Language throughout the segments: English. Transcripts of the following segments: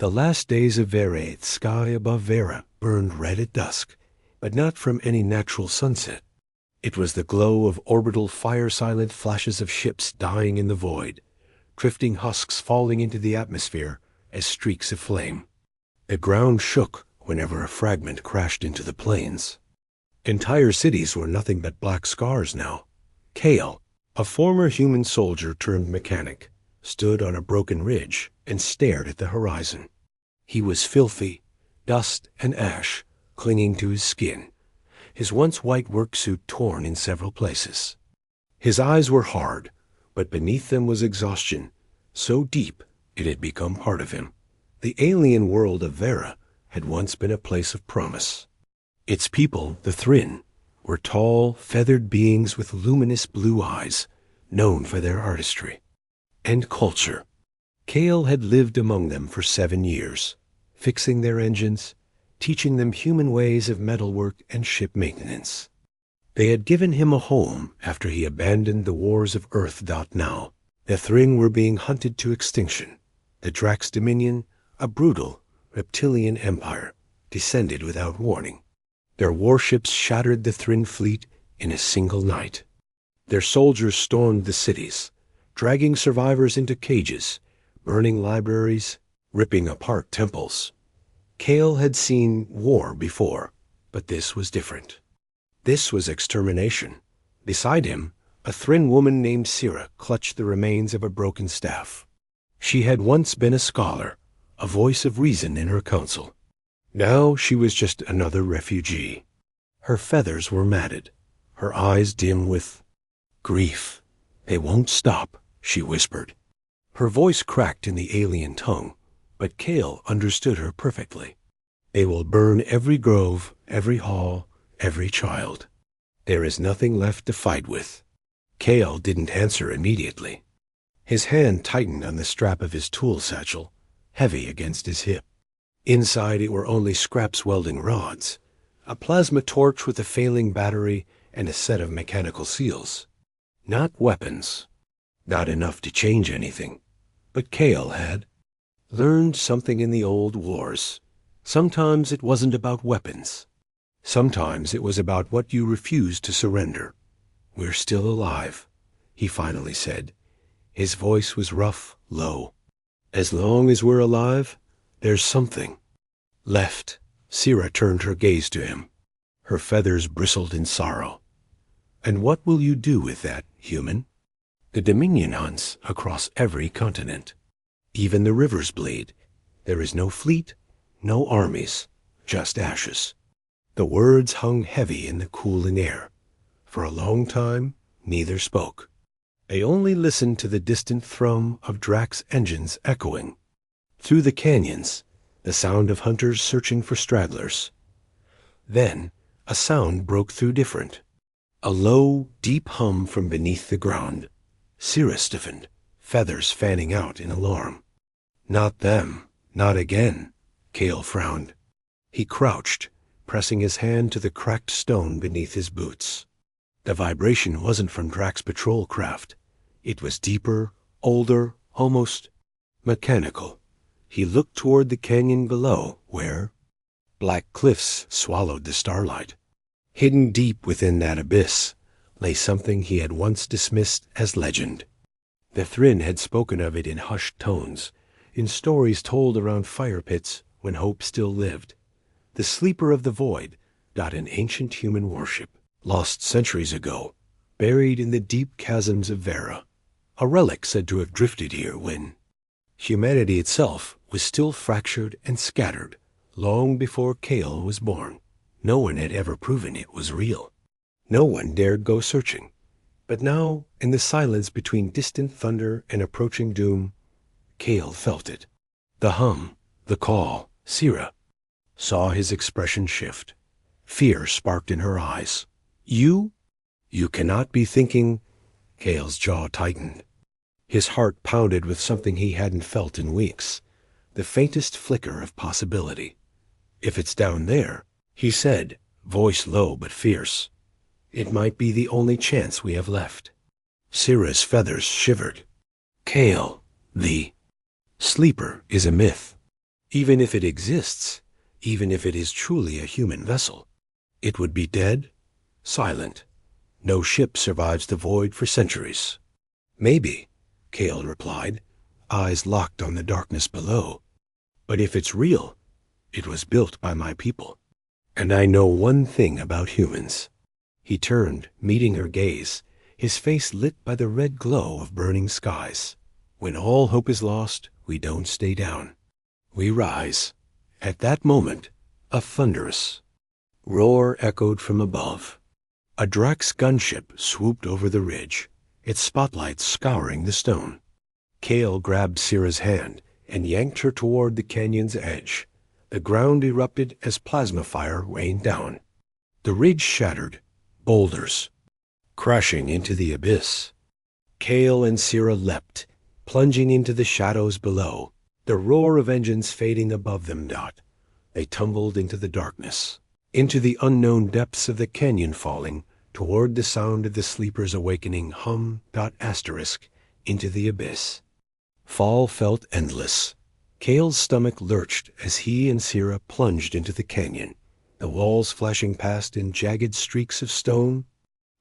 The last days of Verre, the sky above Vera burned red at dusk, but not from any natural sunset. It was the glow of orbital fire-silent flashes of ships dying in the void, drifting husks falling into the atmosphere as streaks of flame. The ground shook whenever a fragment crashed into the plains. Entire cities were nothing but black scars now. Kale, a former human soldier turned mechanic, stood on a broken ridge and stared at the horizon. He was filthy, dust and ash clinging to his skin, his once white work suit torn in several places. His eyes were hard, but beneath them was exhaustion, so deep it had become part of him. The alien world of Vera had once been a place of promise. Its people, the Thrinn, were tall, feathered beings with luminous blue eyes, known for their artistry and culture. Kale had lived among them for 7 years, fixing their engines, teaching them human ways of metalwork and ship maintenance. They had given him a home after he abandoned the wars of Earth. Now, the Thrinn were being hunted to extinction. The Drax Dominion, a brutal, reptilian empire, descended without warning. Their warships shattered the Thrinn fleet in a single night. Their soldiers stormed the cities, dragging survivors into cages, burning libraries, ripping apart temples. Kale had seen war before, but this was different. This was extermination. Beside him, a Thrinn woman named Sira clutched the remains of a broken staff. She had once been a scholar, a voice of reason in her council. Now she was just another refugee. Her feathers were matted, her eyes dim with grief. "They won't stop," she whispered. Her voice cracked in the alien tongue, but Kale understood her perfectly. "They will burn every grove, every hall, every child. There is nothing left to fight with." Kale didn't answer immediately. His hand tightened on the strap of his tool satchel, heavy against his hip. Inside it were only scraps welding rods, a plasma torch with a failing battery, and a set of mechanical seals. Not weapons. Not enough to change anything. But Kale had learned something in the old wars. Sometimes it wasn't about weapons. Sometimes it was about what you refused to surrender. "We're still alive," he finally said. His voice was rough, low. "As long as we're alive, there's something left." Sira turned her gaze to him. Her feathers bristled in sorrow. "And what will you do with that, human? The Dominion hunts across every continent. Even the rivers bleed. There is no fleet, no armies, just ashes." The words hung heavy in the cooling air. For a long time, neither spoke. They only listened to the distant thrum of Drax engines echoing. Through the canyons, the sound of hunters searching for stragglers. Then, a sound broke through different. A low, deep hum from beneath the ground. Sira stiffened, feathers fanning out in alarm. "Not them. Not again." Kale frowned. He crouched, pressing his hand to the cracked stone beneath his boots. The vibration wasn't from Drax patrol craft. It was deeper, older, almost mechanical. He looked toward the canyon below, where black cliffs swallowed the starlight. Hidden deep within that abyss lay something he had once dismissed as legend. The Thrinn had spoken of it in hushed tones, in stories told around fire pits when hope still lived. The Sleeper of the Void, an ancient human warship, lost centuries ago, buried in the deep chasms of Vera. A relic said to have drifted here when humanity itself was still fractured and scattered, long before Kale was born. No one had ever proven it was real. No one dared go searching. But now, in the silence between distant thunder and approaching doom, Kale felt it. The hum, the call. Sira saw his expression shift. Fear sparked in her eyes. "You cannot be thinking." Kale's jaw tightened. His heart pounded with something he hadn't felt in weeks, the faintest flicker of possibility. "If it's down there," he said, voice low but fierce, "it might be the only chance we have left." Sira's feathers shivered. "Kale, the Sleeper is a myth. Even if it exists, even if it is truly a human vessel, it would be dead, silent. No ship survives the void for centuries. Maybe, Cale replied, eyes locked on the darkness below. But if it's real, it was built by my people. And I know one thing about humans. He turned, meeting her gaze, his face lit by the red glow of burning skies. When all hope is lost, we don't stay down. We rise. At that moment, a thunderous roar echoed from above. A Drax gunship swooped over the ridge, its spotlights scouring the stone. Cale grabbed Syrah's hand and yanked her toward the canyon's edge. The ground erupted as plasma fire rained down. The ridge shattered, boulders crashing into the abyss. Cale and Syrah leapt, plunging into the shadows below, the roar of engines fading above them. They tumbled into the darkness, into the unknown depths of the canyon, falling toward the sound of the sleeper's awakening hum. Asterisk into the abyss. Fall felt endless. Cale's stomach lurched as he and Syrah plunged into the canyon, the walls flashing past in jagged streaks of stone.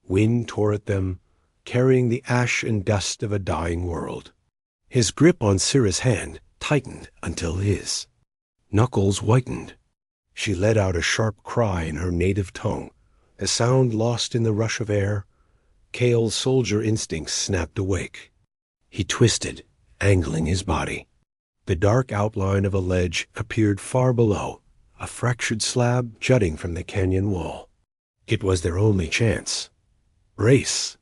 Wind tore at them, carrying the ash and dust of a dying world. His grip on Syrah's hand tightened until his knuckles whitened. She let out a sharp cry in her native tongue, a sound lost in the rush of air. Cale's soldier instincts snapped awake. He twisted, angling his body. The dark outline of a ledge appeared far below, a fractured slab jutting from the canyon wall. It was their only chance. Brace!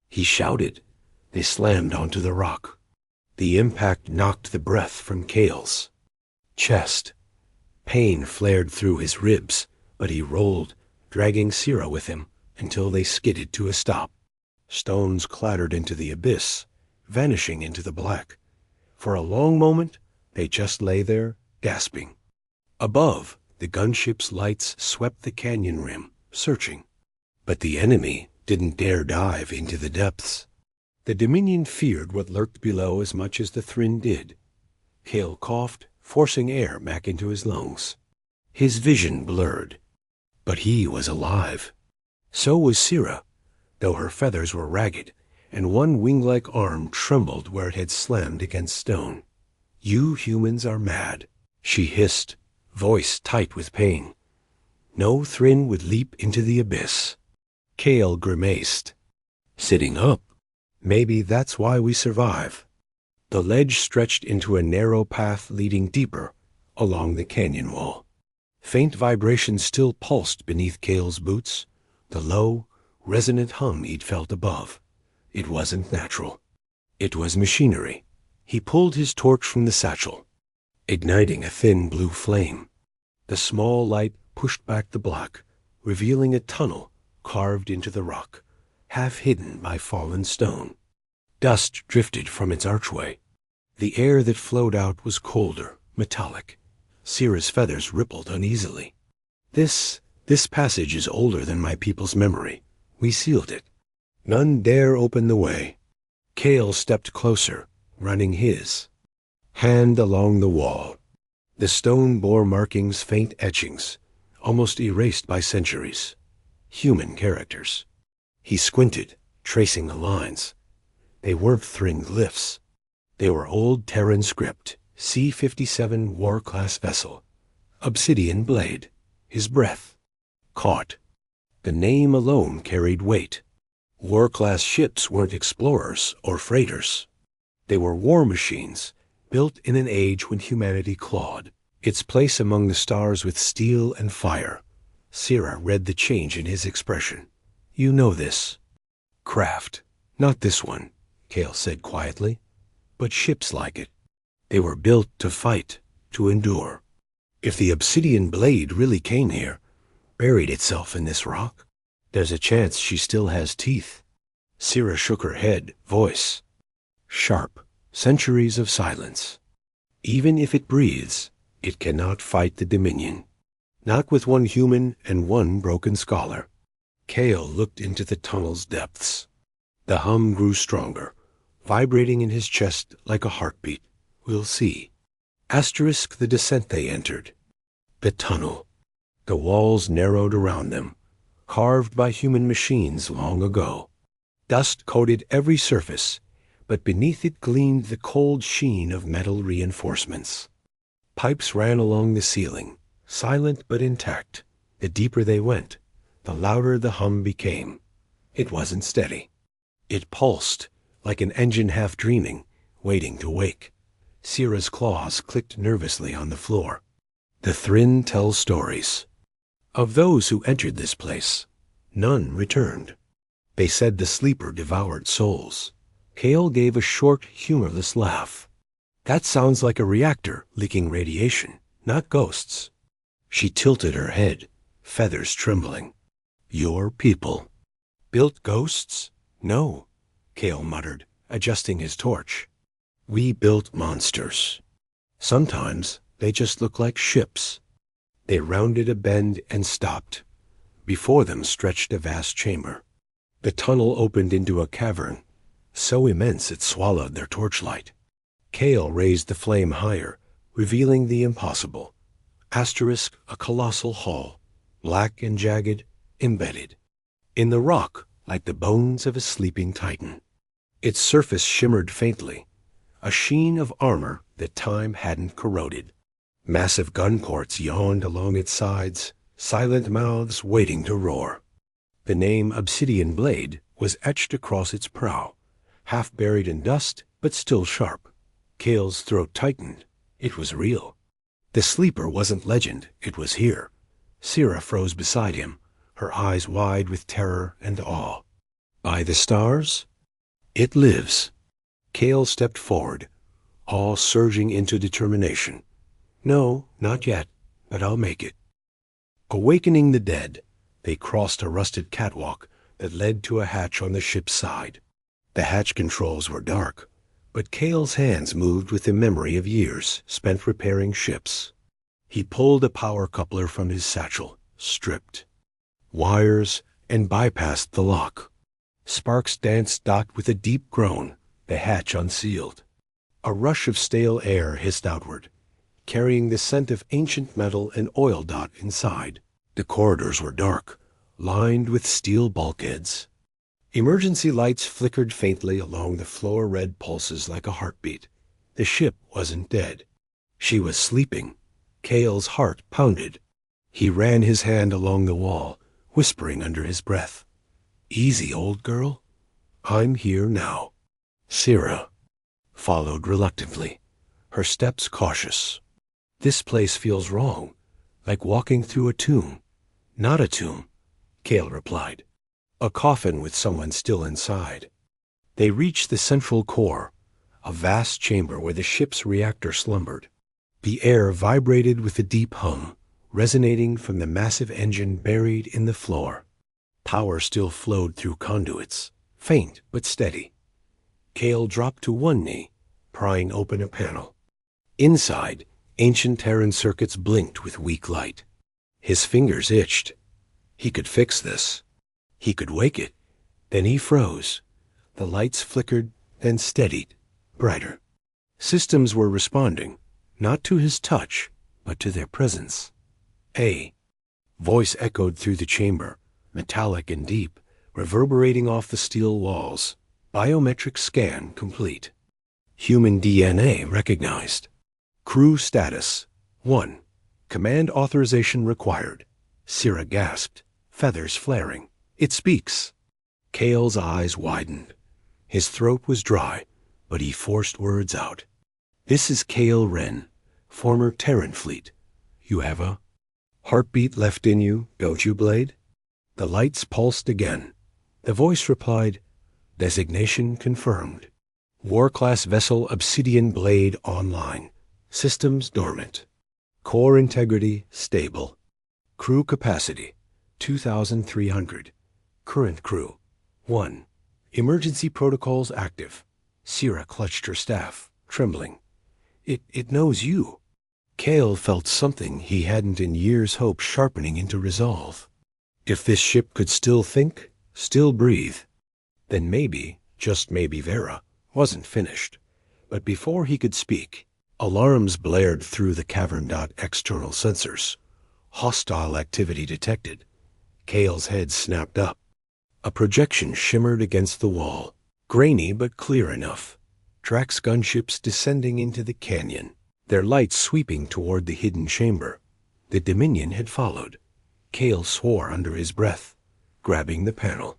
He shouted. They slammed onto the rock. The impact knocked the breath from Cale's chest. Pain flared through his ribs, but he rolled, dragging Syrah with him until they skidded to a stop. Stones clattered into the abyss, vanishing into the black. For a long moment, they just lay there, gasping. Above, the gunship's lights swept the canyon rim, searching. But the enemy didn't dare dive into the depths. The Dominion feared what lurked below as much as the Thryn did. Cale coughed, forcing air back into his lungs. His vision blurred. But he was alive. So was Syrah, though her feathers were ragged, and one wing-like arm trembled where it had slammed against stone. "You humans are mad," she hissed, voice tight with pain. No Thryn would leap into the abyss. Cale grimaced. Sitting up. Maybe that's why we survive. The ledge stretched into a narrow path leading deeper along the canyon wall. Faint vibrations still pulsed beneath Cale's boots, the low, resonant hum he'd felt above. It wasn't natural. It was machinery. He pulled his torch from the satchel, igniting a thin blue flame. The small light pushed back the black, revealing a tunnel carved into the rock, half hidden by fallen stone. Dust drifted from its archway. The air that flowed out was colder, metallic. Syrah's feathers rippled uneasily. This passage is older than my people's memory. We sealed it. None dare open the way. Cale stepped closer, running his hand along the wall. The stone bore markings, faint etchings, almost erased by centuries. Human characters. He squinted, tracing the lines. They weren't Thryn glyphs. They were old Terran script, C-57 war-class vessel. Obsidian blade. His breath caught. The name alone carried weight. War-class ships weren't explorers or freighters. They were war machines, built in an age when humanity clawed its place among the stars with steel and fire. Syrah read the change in his expression. You know this. Craft. Not this one, Cale said quietly, but ships like it. They were built to fight, to endure. If the obsidian blade really came here, buried itself in this rock, there's a chance she still has teeth. Syrah shook her head, voice sharp. Centuries of silence. Even if it breathes, it cannot fight the Dominion. Not with one human and one broken scholar. Cale looked into the tunnel's depths. The hum grew stronger, vibrating in his chest like a heartbeat. We'll see. Asterisk the descent they entered. The tunnel. The walls narrowed around them, carved by human machines long ago. Dust coated every surface, but beneath it gleamed the cold sheen of metal reinforcements. Pipes ran along the ceiling, silent but intact. The deeper they went, the louder the hum became. It wasn't steady. It pulsed, like an engine half dreaming, waiting to wake. Sierra's claws clicked nervously on the floor. The Thrinn tell stories. Of those who entered this place, none returned. They said the sleeper devoured souls. Kale gave a short, humorless laugh. That sounds like a reactor leaking radiation, not ghosts. She tilted her head, feathers trembling. Your people. Built ghosts? No, Kale muttered, adjusting his torch. We built monsters. Sometimes they just look like ships. They rounded a bend and stopped. Before them stretched a vast chamber. The tunnel opened into a cavern, so immense it swallowed their torchlight. Kale raised the flame higher, revealing the impossible. Asterisk a colossal hall, black and jagged, embedded. In the rock, like the bones of a sleeping titan. Its surface shimmered faintly, a sheen of armor that time hadn't corroded. Massive gun ports yawned along its sides, silent mouths waiting to roar. The name Obsidian Blade was etched across its prow, half buried in dust, but still sharp. Kale's throat tightened. It was real. The sleeper wasn't legend, it was here. Sierra froze beside him, her eyes wide with terror and awe. By the stars? It lives. Kale stepped forward, all surging into determination. No, not yet, but I'll make it. Awakening the dead, they crossed a rusted catwalk that led to a hatch on the ship's side. The hatch controls were dark, but Kale's hands moved with the memory of years spent repairing ships. He pulled a power coupler from his satchel, stripped wires, and bypassed the lock. Sparks danced dot with a deep groan, the hatch unsealed. A rush of stale air hissed outward, carrying the scent of ancient metal and oil dot inside. The corridors were dark, lined with steel bulkheads. Emergency lights flickered faintly along the floor, red pulses like a heartbeat. The ship wasn't dead. She was sleeping. Kale's heart pounded. He ran his hand along the wall, whispering under his breath. Easy, old girl. I'm here now. Sierra followed reluctantly, her steps cautious. This place feels wrong, like walking through a tomb. Not a tomb, Kale replied. A coffin with someone still inside. They reached the central core, a vast chamber where the ship's reactor slumbered. The air vibrated with a deep hum, resonating from the massive engine buried in the floor. Power still flowed through conduits, faint but steady. Kale dropped to one knee, prying open a panel. Inside, ancient Terran circuits blinked with weak light. His fingers itched. He could fix this. He could wake it. Then he froze. The lights flickered, then steadied, brighter. Systems were responding, not to his touch, but to their presence. A voice echoed through the chamber, metallic and deep, reverberating off the steel walls. Biometric scan complete. Human DNA recognized. Crew status 1. Command authorization required. Sierra gasped, feathers flaring. It speaks. Kale's eyes widened. His throat was dry, but he forced words out. This is Kale Wren, former Terran fleet. You have a heartbeat left in you, don't you, Blade? The lights pulsed again. The voice replied, designation confirmed. War-class vessel Obsidian Blade online. Systems dormant. Core integrity stable. Crew capacity 2,300. Current crew 1. Emergency protocols active. Sierra clutched her staff, trembling. It knows you. Kale felt something he hadn't in years hoped sharpening into resolve. If this ship could still think, still breathe, then maybe, just maybe Vera, wasn't finished. But before he could speak, Alarms blared through the cavern. External sensors. Hostile activity detected. Kale's head snapped up. A projection shimmered against the wall, grainy but clear enough. Drax gunships descending into the canyon, their lights sweeping toward the hidden chamber. The Dominion had followed. Kale swore under his breath, grabbing the panel.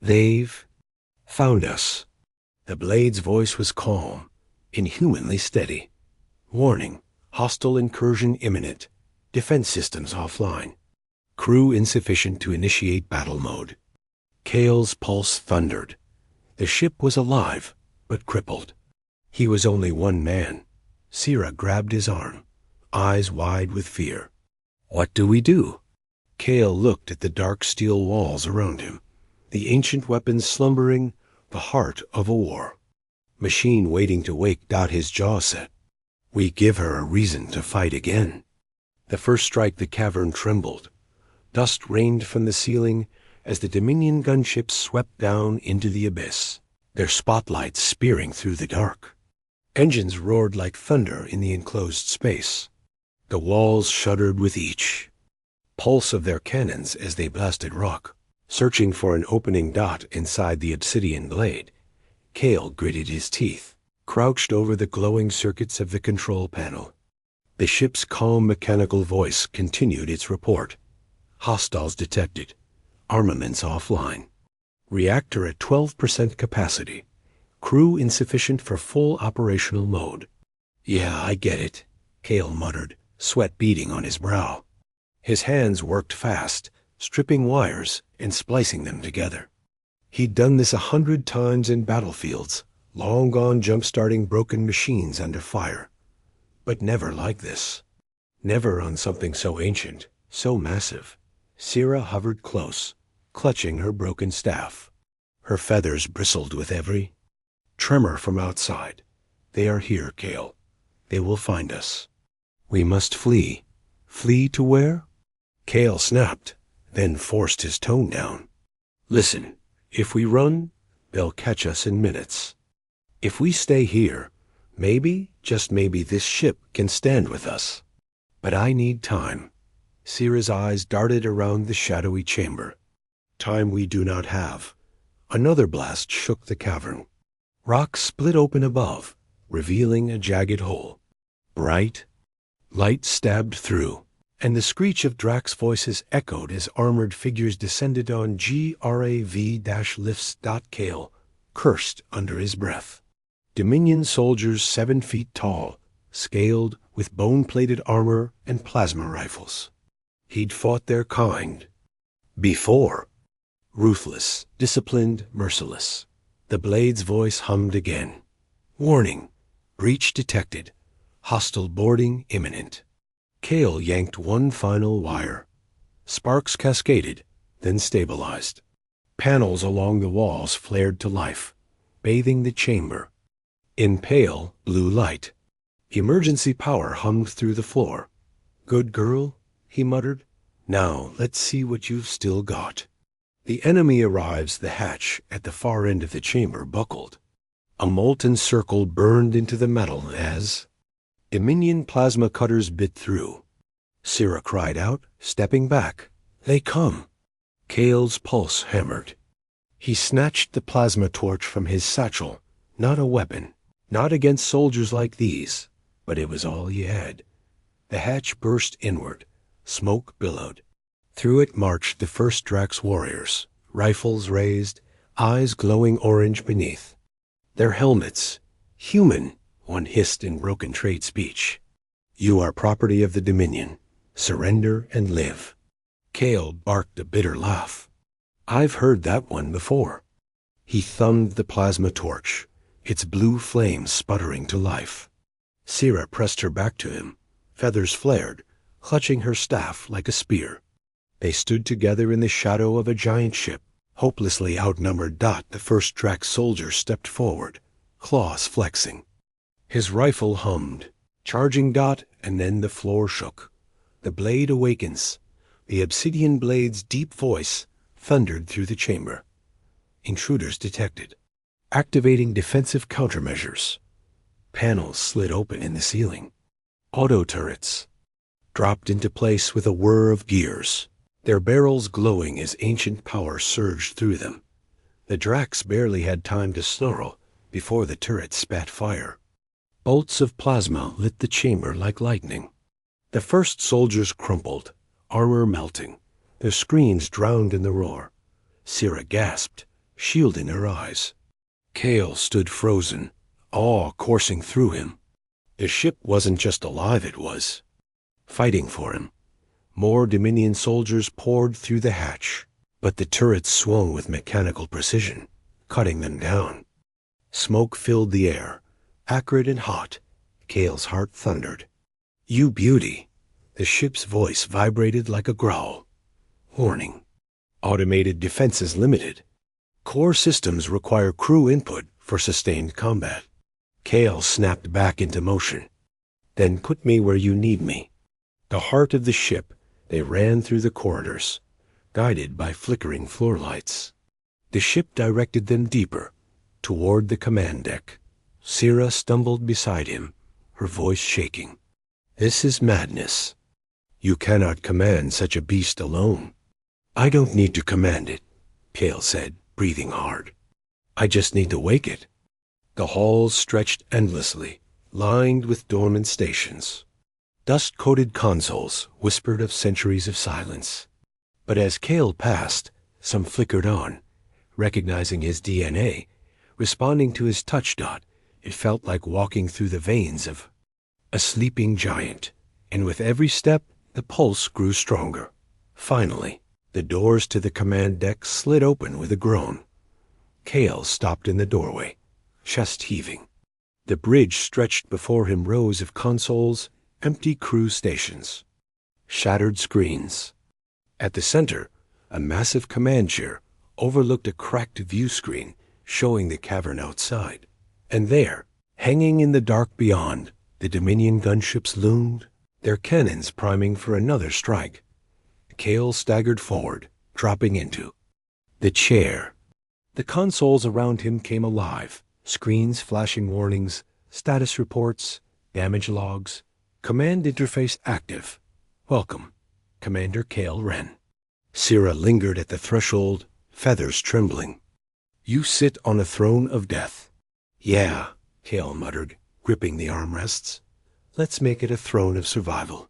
They've found us. The Blade's voice was calm, inhumanly steady. Warning, hostile incursion imminent. Defense systems offline. Crew insufficient to initiate battle mode. Kale's pulse thundered. The ship was alive, but crippled. He was only one man. Sierra grabbed his arm, eyes wide with fear. What do we do? Kale looked at the dark steel walls around him, the ancient weapons slumbering, the heart of a war. Machine waiting to wake. His jaw set. We give her a reason to fight again. The first strike, the cavern trembled. Dust rained from the ceiling as the Dominion gunships swept down into the abyss, their spotlights spearing through the dark. Engines roared like thunder in the enclosed space. The walls shuddered with each pulse of their cannons as they blasted rock, searching for an opening. Inside the obsidian blade, Kale gritted his teeth, crouched over the glowing circuits of the control panel. The ship's calm mechanical voice continued its report. Hostiles detected. Armaments offline. Reactor at 12% capacity. Crew insufficient for full operational mode. Yeah, I get it, Kale muttered, sweat beading on his brow. His hands worked fast, stripping wires and splicing them together. He'd done this 100 times in battlefields, long gone jump-starting broken machines under fire. But never like this. Never on something so ancient, so massive. Sierra hovered close, clutching her broken staff. Her feathers bristled with every tremor from outside. They are here, Kale. They will find us. We must flee. Flee to where? Kale snapped, then forced his tone down. Listen, if we run, they'll catch us in minutes. If we stay here, maybe, just maybe, this ship can stand with us. But I need time. Sierra's eyes darted around the shadowy chamber. Time we do not have. Another blast shook the cavern. Rock split open above, revealing a jagged hole. Bright light stabbed through, and the screech of Drax voices echoed as armored figures descended on GRAV-lifts. Kale cursed under his breath. Dominion soldiers 7 feet tall, scaled, with bone-plated armor and plasma rifles. He'd fought their kind before. Ruthless, disciplined, merciless. The Blade's voice hummed again. Warning, breach detected. Hostile boarding imminent. Kale yanked one final wire. Sparks cascaded, then stabilized. Panels along the walls flared to life, bathing the chamber in pale blue light. Emergency power hummed through the floor. Good girl, he muttered. Now let's see what you've still got. The enemy arrives. The hatch at the far end of the chamber buckled. A molten circle burned into the metal as Dominion plasma cutters bit through. Sierra cried out, stepping back. They come. Kale's pulse hammered. He snatched the plasma torch from his satchel. Not a weapon. Not against soldiers like these. But it was all he had. The hatch burst inward. Smoke billowed. Through it marched the first Drax warriors, rifles raised, eyes glowing orange beneath. Their helmets, human, one hissed in broken trade speech. You are property of the Dominion. Surrender and live. Kale barked a bitter laugh. I've heard that one before. He thumbed the plasma torch, its blue flames sputtering to life. Sierra pressed her back to him, feathers flared, clutching her staff like a spear. They stood together in the shadow of a giant ship, hopelessly outnumbered. The first Drax soldier stepped forward, claws flexing. His rifle hummed, charging. And then the floor shook. The Blade awakens. The obsidian blade's deep voice thundered through the chamber. Intruders detected. Activating defensive countermeasures. Panels slid open in the ceiling. Auto turrets dropped into place with a whir of gears, their barrels glowing as ancient power surged through them. The Drax barely had time to snarl before the turret spat fire. Bolts of plasma lit the chamber like lightning. The first soldiers crumpled, armor melting, their screens drowned in the roar. Sira gasped, shield in her eyes. Kale stood frozen, awe coursing through him. The ship wasn't just alive, it was fighting for him. More Dominion soldiers poured through the hatch, but the turrets swung with mechanical precision, cutting them down. Smoke filled the air, acrid and hot. Kale's heart thundered. "You beauty!" The ship's voice vibrated like a growl. "Warning. Automated defenses limited. Core systems require crew input for sustained combat." Kale snapped back into motion. "Then put me where you need me." The heart of the ship, they ran through the corridors, guided by flickering floor lights. The ship directed them deeper, toward the command deck. Sira stumbled beside him, her voice shaking. "This is madness. You cannot command such a beast alone." "I don't need to command it," Kale said, breathing hard. "I just need to wake it." The halls stretched endlessly, lined with dormant stations. Dust-coated consoles whispered of centuries of silence. But as Kale passed, some flickered on. Recognizing his DNA, responding to his touch dot, it felt like walking through the veins of a sleeping giant. And with every step, the pulse grew stronger. Finally, the doors to the command deck slid open with a groan. Kale stopped in the doorway, chest heaving. The bridge stretched before him, rows of consoles, empty crew stations, shattered screens. At the center, a massive command chair overlooked a cracked view screen showing the cavern outside. And there, hanging in the dark beyond, the Dominion gunships loomed, their cannons priming for another strike. Kale staggered forward, dropping into the chair. The consoles around him came alive, screens flashing warnings, status reports, damage logs. Command interface active. Welcome, Commander Kale Wren. Sira lingered at the threshold, feathers trembling. "You sit on a throne of death." "Yeah," Kale muttered, gripping the armrests. "Let's make it a throne of survival."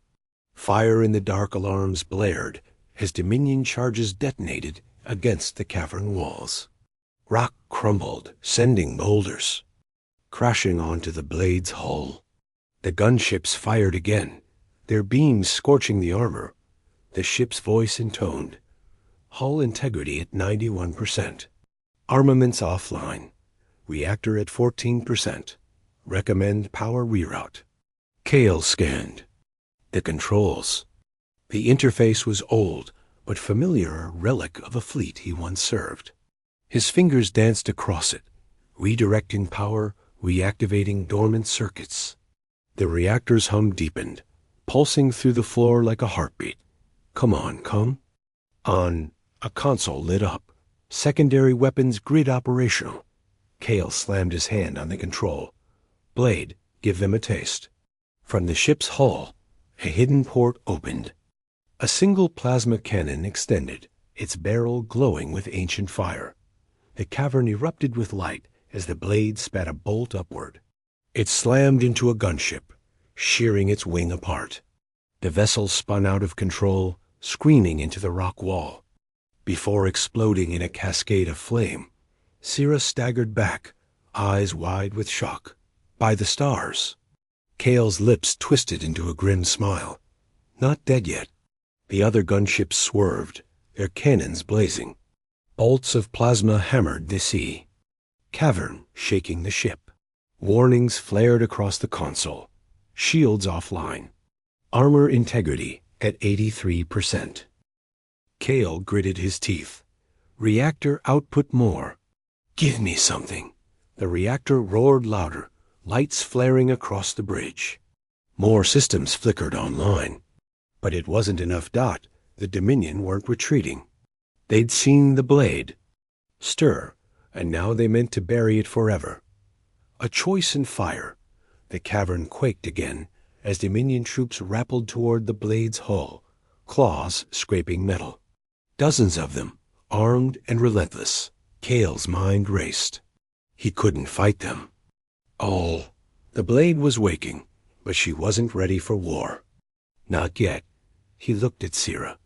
Fire in the dark alarms blared as Dominion charges detonated against the cavern walls. Rock crumbled, sending boulders crashing onto the blade's hull. The gunships fired again, their beams scorching the armor. The ship's voice intoned. Hull integrity at 91%. Armaments offline. Reactor at 14%. Recommend power reroute. Kale scanned the controls. The interface was old, but familiar, a relic of a fleet he once served. His fingers danced across it, redirecting power, reactivating dormant circuits. The reactor's hum deepened, pulsing through the floor like a heartbeat. "Come on, come." On, a console lit up. Secondary weapons grid operational. Kale slammed his hand on the control. "Blade, give them a taste." From the ship's hull, a hidden port opened. A single plasma cannon extended, its barrel glowing with ancient fire. The cavern erupted with light as the blade spat a bolt upward. It slammed into a gunship, shearing its wing apart. The vessel spun out of control, screaming into the rock wall. Before exploding in a cascade of flame, Sira staggered back, eyes wide with shock. "By the stars." Kale's lips twisted into a grim smile. Not dead yet. The other gunships swerved, their cannons blazing. Bolts of plasma hammered the sea. Cavern shaking the ship. Warnings flared across the console. Shields offline. Armor integrity at 83%. Kale gritted his teeth. "Reactor output more." "Give me something." The reactor roared louder, lights flaring across the bridge. More systems flickered online. But it wasn't enough. The Dominion weren't retreating. They'd seen the blade stir, and now they meant to bury it forever. A choice in fire, The cavern quaked again as Dominion troops rappelled toward the blade's hull, claws scraping metal. Dozens of them, armed and relentless. Cale's mind raced. He couldn't fight them. Oh, the blade was waking, but she wasn't ready for war. Not yet. He looked at Sira.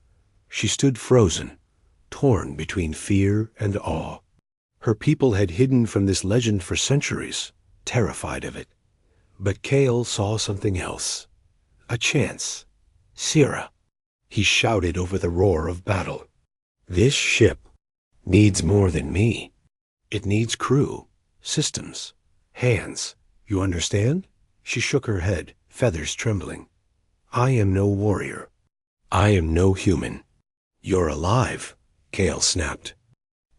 She stood frozen, torn between fear and awe. Her people had hidden from this legend for centuries, terrified of it. But Cale saw something else. A chance. Sira. He shouted over the roar of battle. This ship needs more than me. It needs crew, systems, hands. You understand? She shook her head, feathers trembling. I am no warrior. I am no human. You're alive, Cale snapped.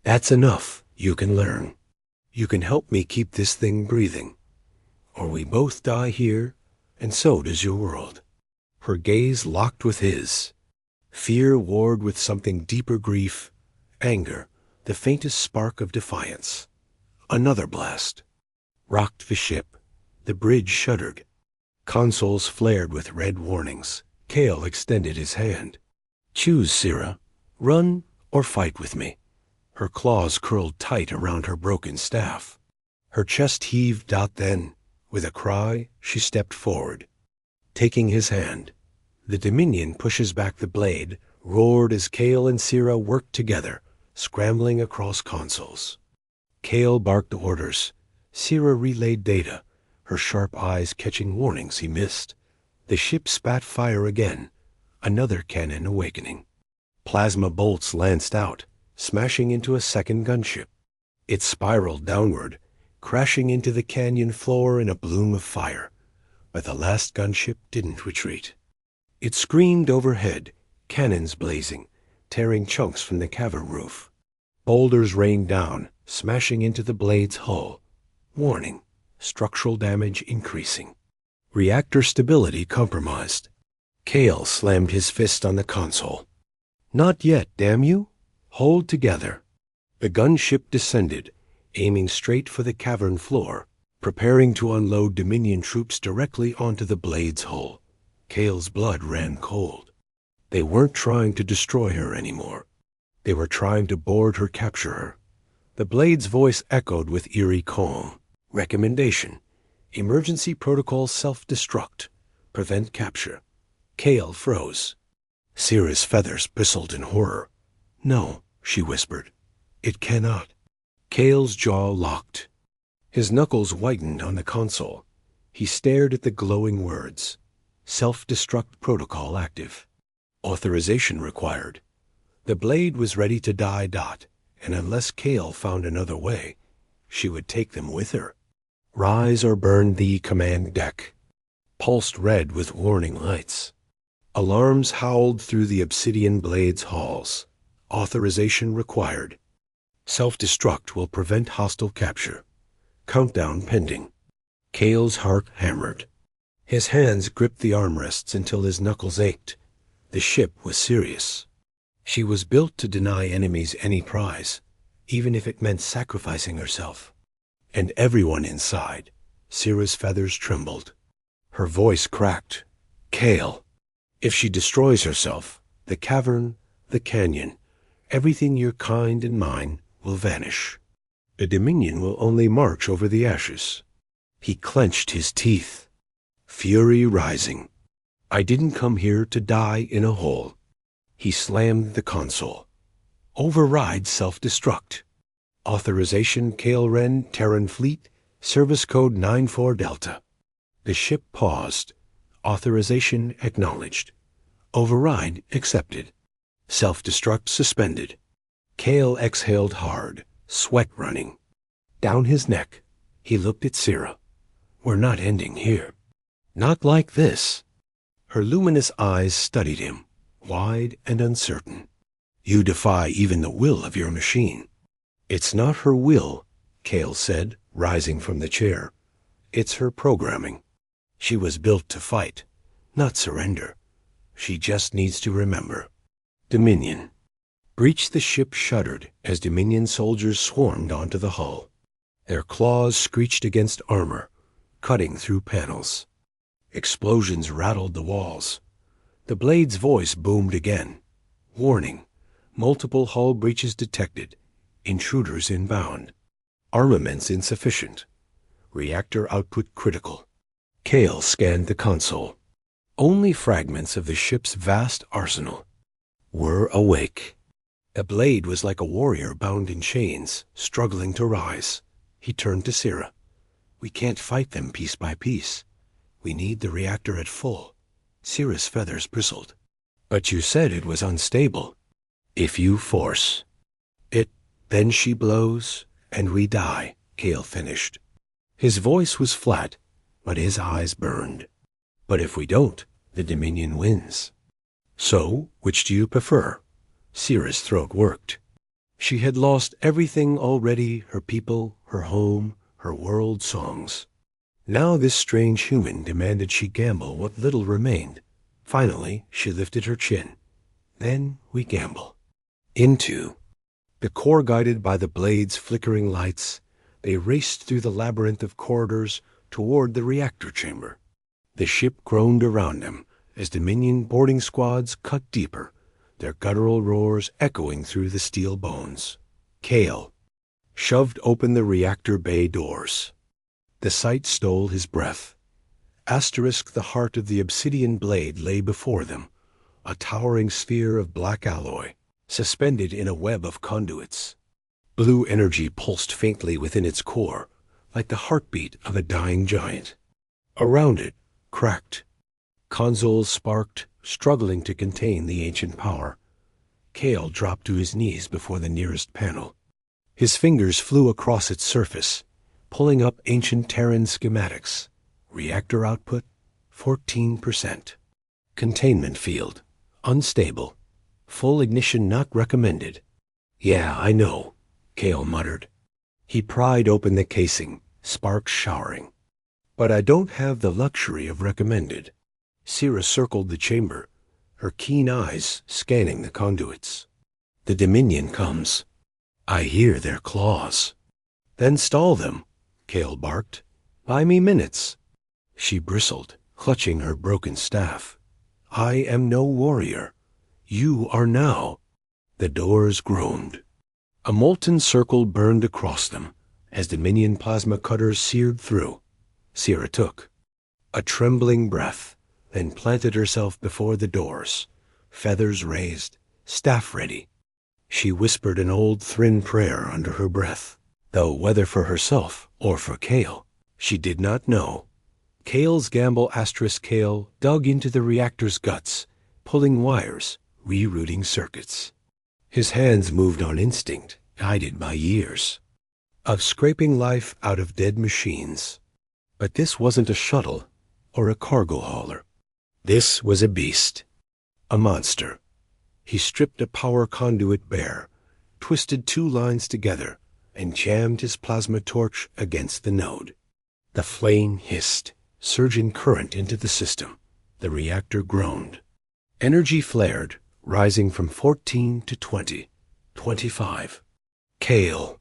That's enough. You can learn. You can help me keep this thing breathing. Or we both die here, and so does your world. Her gaze locked with his. Fear warred with something deeper grief, anger, the faintest spark of defiance. Another blast. Rocked the ship. The bridge shuddered. Consoles flared with red warnings. Cale extended his hand. Choose, Sira. Run or fight with me. Her claws curled tight around her broken staff. Her chest heaved out then. With a cry, she stepped forward. Taking his hand, the Dominion pushes back the blade, roared as Cale and Sira worked together, scrambling across consoles. Cale barked orders. Sira relayed data, her sharp eyes catching warnings he missed. The ship spat fire again, another cannon awakening. Plasma bolts lanced out, smashing into a second gunship. It spiraled downward, crashing into the canyon floor in a bloom of fire. But the last gunship didn't retreat. It screamed overhead, cannons blazing, tearing chunks from the cavern roof. Boulders rained down, smashing into the blade's hull. Warning, structural damage increasing. Reactor stability compromised. Cale slammed his fist on the console. Not yet, damn you. Hold together. The gunship descended, aiming straight for the cavern floor, preparing to unload Dominion troops directly onto the blade's hull. Cale's blood ran cold. They weren't trying to destroy her anymore. They were trying to board her, capture her. The blade's voice echoed with eerie calm. Recommendation. Emergency protocol self-destruct. Prevent capture. Cale froze. Sira's feathers bristled in horror. No, she whispered. It cannot. Cale's jaw locked. His knuckles whitened on the console. He stared at the glowing words. Self-destruct protocol active. Authorization required. The blade was ready to die. And unless Cale found another way, she would take them with her. Rise or burn the command deck. Pulsed red with warning lights. Alarms howled through the obsidian blade's halls. Authorization required. Self-destruct will prevent hostile capture. Countdown pending. Cale's heart hammered. His hands gripped the armrests until his knuckles ached. The ship was serious. She was built to deny enemies any prize, even if it meant sacrificing herself. And everyone inside, Sira's feathers trembled. Her voice cracked. Cale. If she destroys herself, the cavern, the canyon, everything your kind and mine will vanish. The Dominion will only march over the ashes. He clenched his teeth. Fury rising. I didn't come here to die in a hole. He slammed the console. Override self-destruct. Authorization Cale Ren, Terran Fleet, Service Code 94 Delta. The ship paused. Authorization acknowledged. Override accepted. Self-destruct suspended. Cale exhaled hard, sweat running. Down his neck, he looked at Sira. We're not ending here. Not like this. Her luminous eyes studied him, wide and uncertain. You defy even the will of your machine. It's not her will, Cale said, rising from the chair. It's her programming. She was built to fight, not surrender. She just needs to remember. Dominion. Breach the ship shuddered as Dominion soldiers swarmed onto the hull. Their claws screeched against armor. cutting through panels. Explosions rattled the walls. The blade's voice boomed again. Warning. Multiple hull breaches detected. Intruders inbound. Armaments insufficient. Reactor output critical. Kale scanned the console. Only fragments of the ship's vast arsenal were awake. A blade was like a warrior bound in chains, struggling to rise. He turned to Sira. We can't fight them piece by piece. We need the reactor at full. Sira's feathers bristled. But you said it was unstable. If you force it, then she blows, and we die, Kale finished. His voice was flat, but his eyes burned. But if we don't, the Dominion wins. So, which do you prefer? Sira's throat worked. She had lost everything already, her people, her home, her world songs. Now this strange human demanded she gamble what little remained. Finally, she lifted her chin. Then we gamble. Into the core, guided by the blade's flickering lights, they raced through the labyrinth of corridors toward the reactor chamber. The ship groaned around them as Dominion boarding squads cut deeper, their guttural roars echoing through the steel bones. Kale shoved open the reactor bay doors. The sight stole his breath. The heart of the obsidian blade lay before them, a towering sphere of black alloy, suspended in a web of conduits. Blue energy pulsed faintly within its core, like the heartbeat of a dying giant. Around it, cracked consoles sparked, struggling to contain the ancient power. Kale dropped to his knees before the nearest panel. His fingers flew across its surface, pulling up ancient Terran schematics. Reactor output, 14%. Containment field, unstable. Full ignition not recommended. Yeah, I know, Kale muttered. He pried open the casing, sparks showering. But I don't have the luxury of recommended. Sira circled the chamber, her keen eyes scanning the conduits. The Dominion comes. I hear their claws. Then stall them, Kale barked. Buy me minutes. She bristled, clutching her broken staff. I am no warrior. You are now. The doors groaned. A molten circle burned across them as Dominion plasma cutters seared through. Sira took a trembling breath, then planted herself before the doors, feathers raised, staff ready. She whispered an old Thrin prayer under her breath, though whether for herself or for Kale, she did not know. Kale's gamble Kale dug into the reactor's guts, pulling wires, rerouting circuits. His hands moved on instinct, guided by years of scraping life out of dead machines. But this wasn't a shuttle or a cargo hauler. This was a beast, a monster. He stripped a power conduit bare, twisted two lines together, and jammed his plasma torch against the node. The flame hissed, surging current into the system. The reactor groaned. Energy flared, rising from 14 to 20, 25. Kale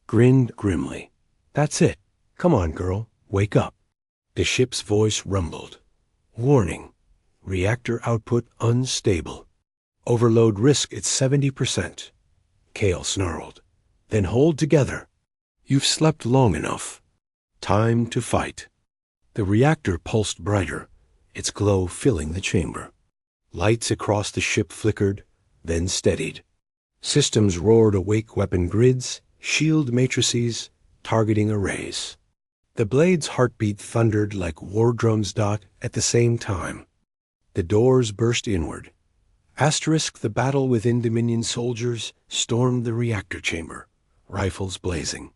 grinned grimly. That's it. Come on, girl. Wake up. The ship's voice rumbled. Warning. Reactor output unstable. Overload risk at 70%. Kale snarled. Then hold together. You've slept long enough. Time to fight. The reactor pulsed brighter, its glow filling the chamber. Lights across the ship flickered, then steadied. Systems roared awake weapon grids, shield matrices, targeting arrays. The blade's heartbeat thundered like war drums at the same time. The doors burst inward. The battle within Dominion soldiers stormed the reactor chamber, rifles blazing.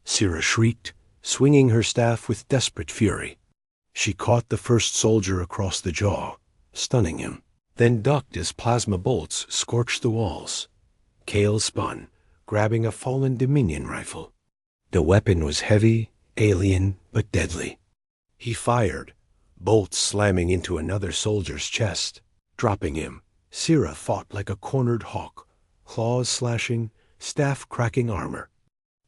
Sira shrieked, swinging her staff with desperate fury. She caught the first soldier across the jaw, stunning him, then ducked as plasma bolts scorched the walls. Kale spun, grabbing a fallen Dominion rifle. The weapon was heavy, alien, but deadly. He fired, bolts slamming into another soldier's chest, dropping him. Sira fought like a cornered hawk, claws slashing, staff cracking armor.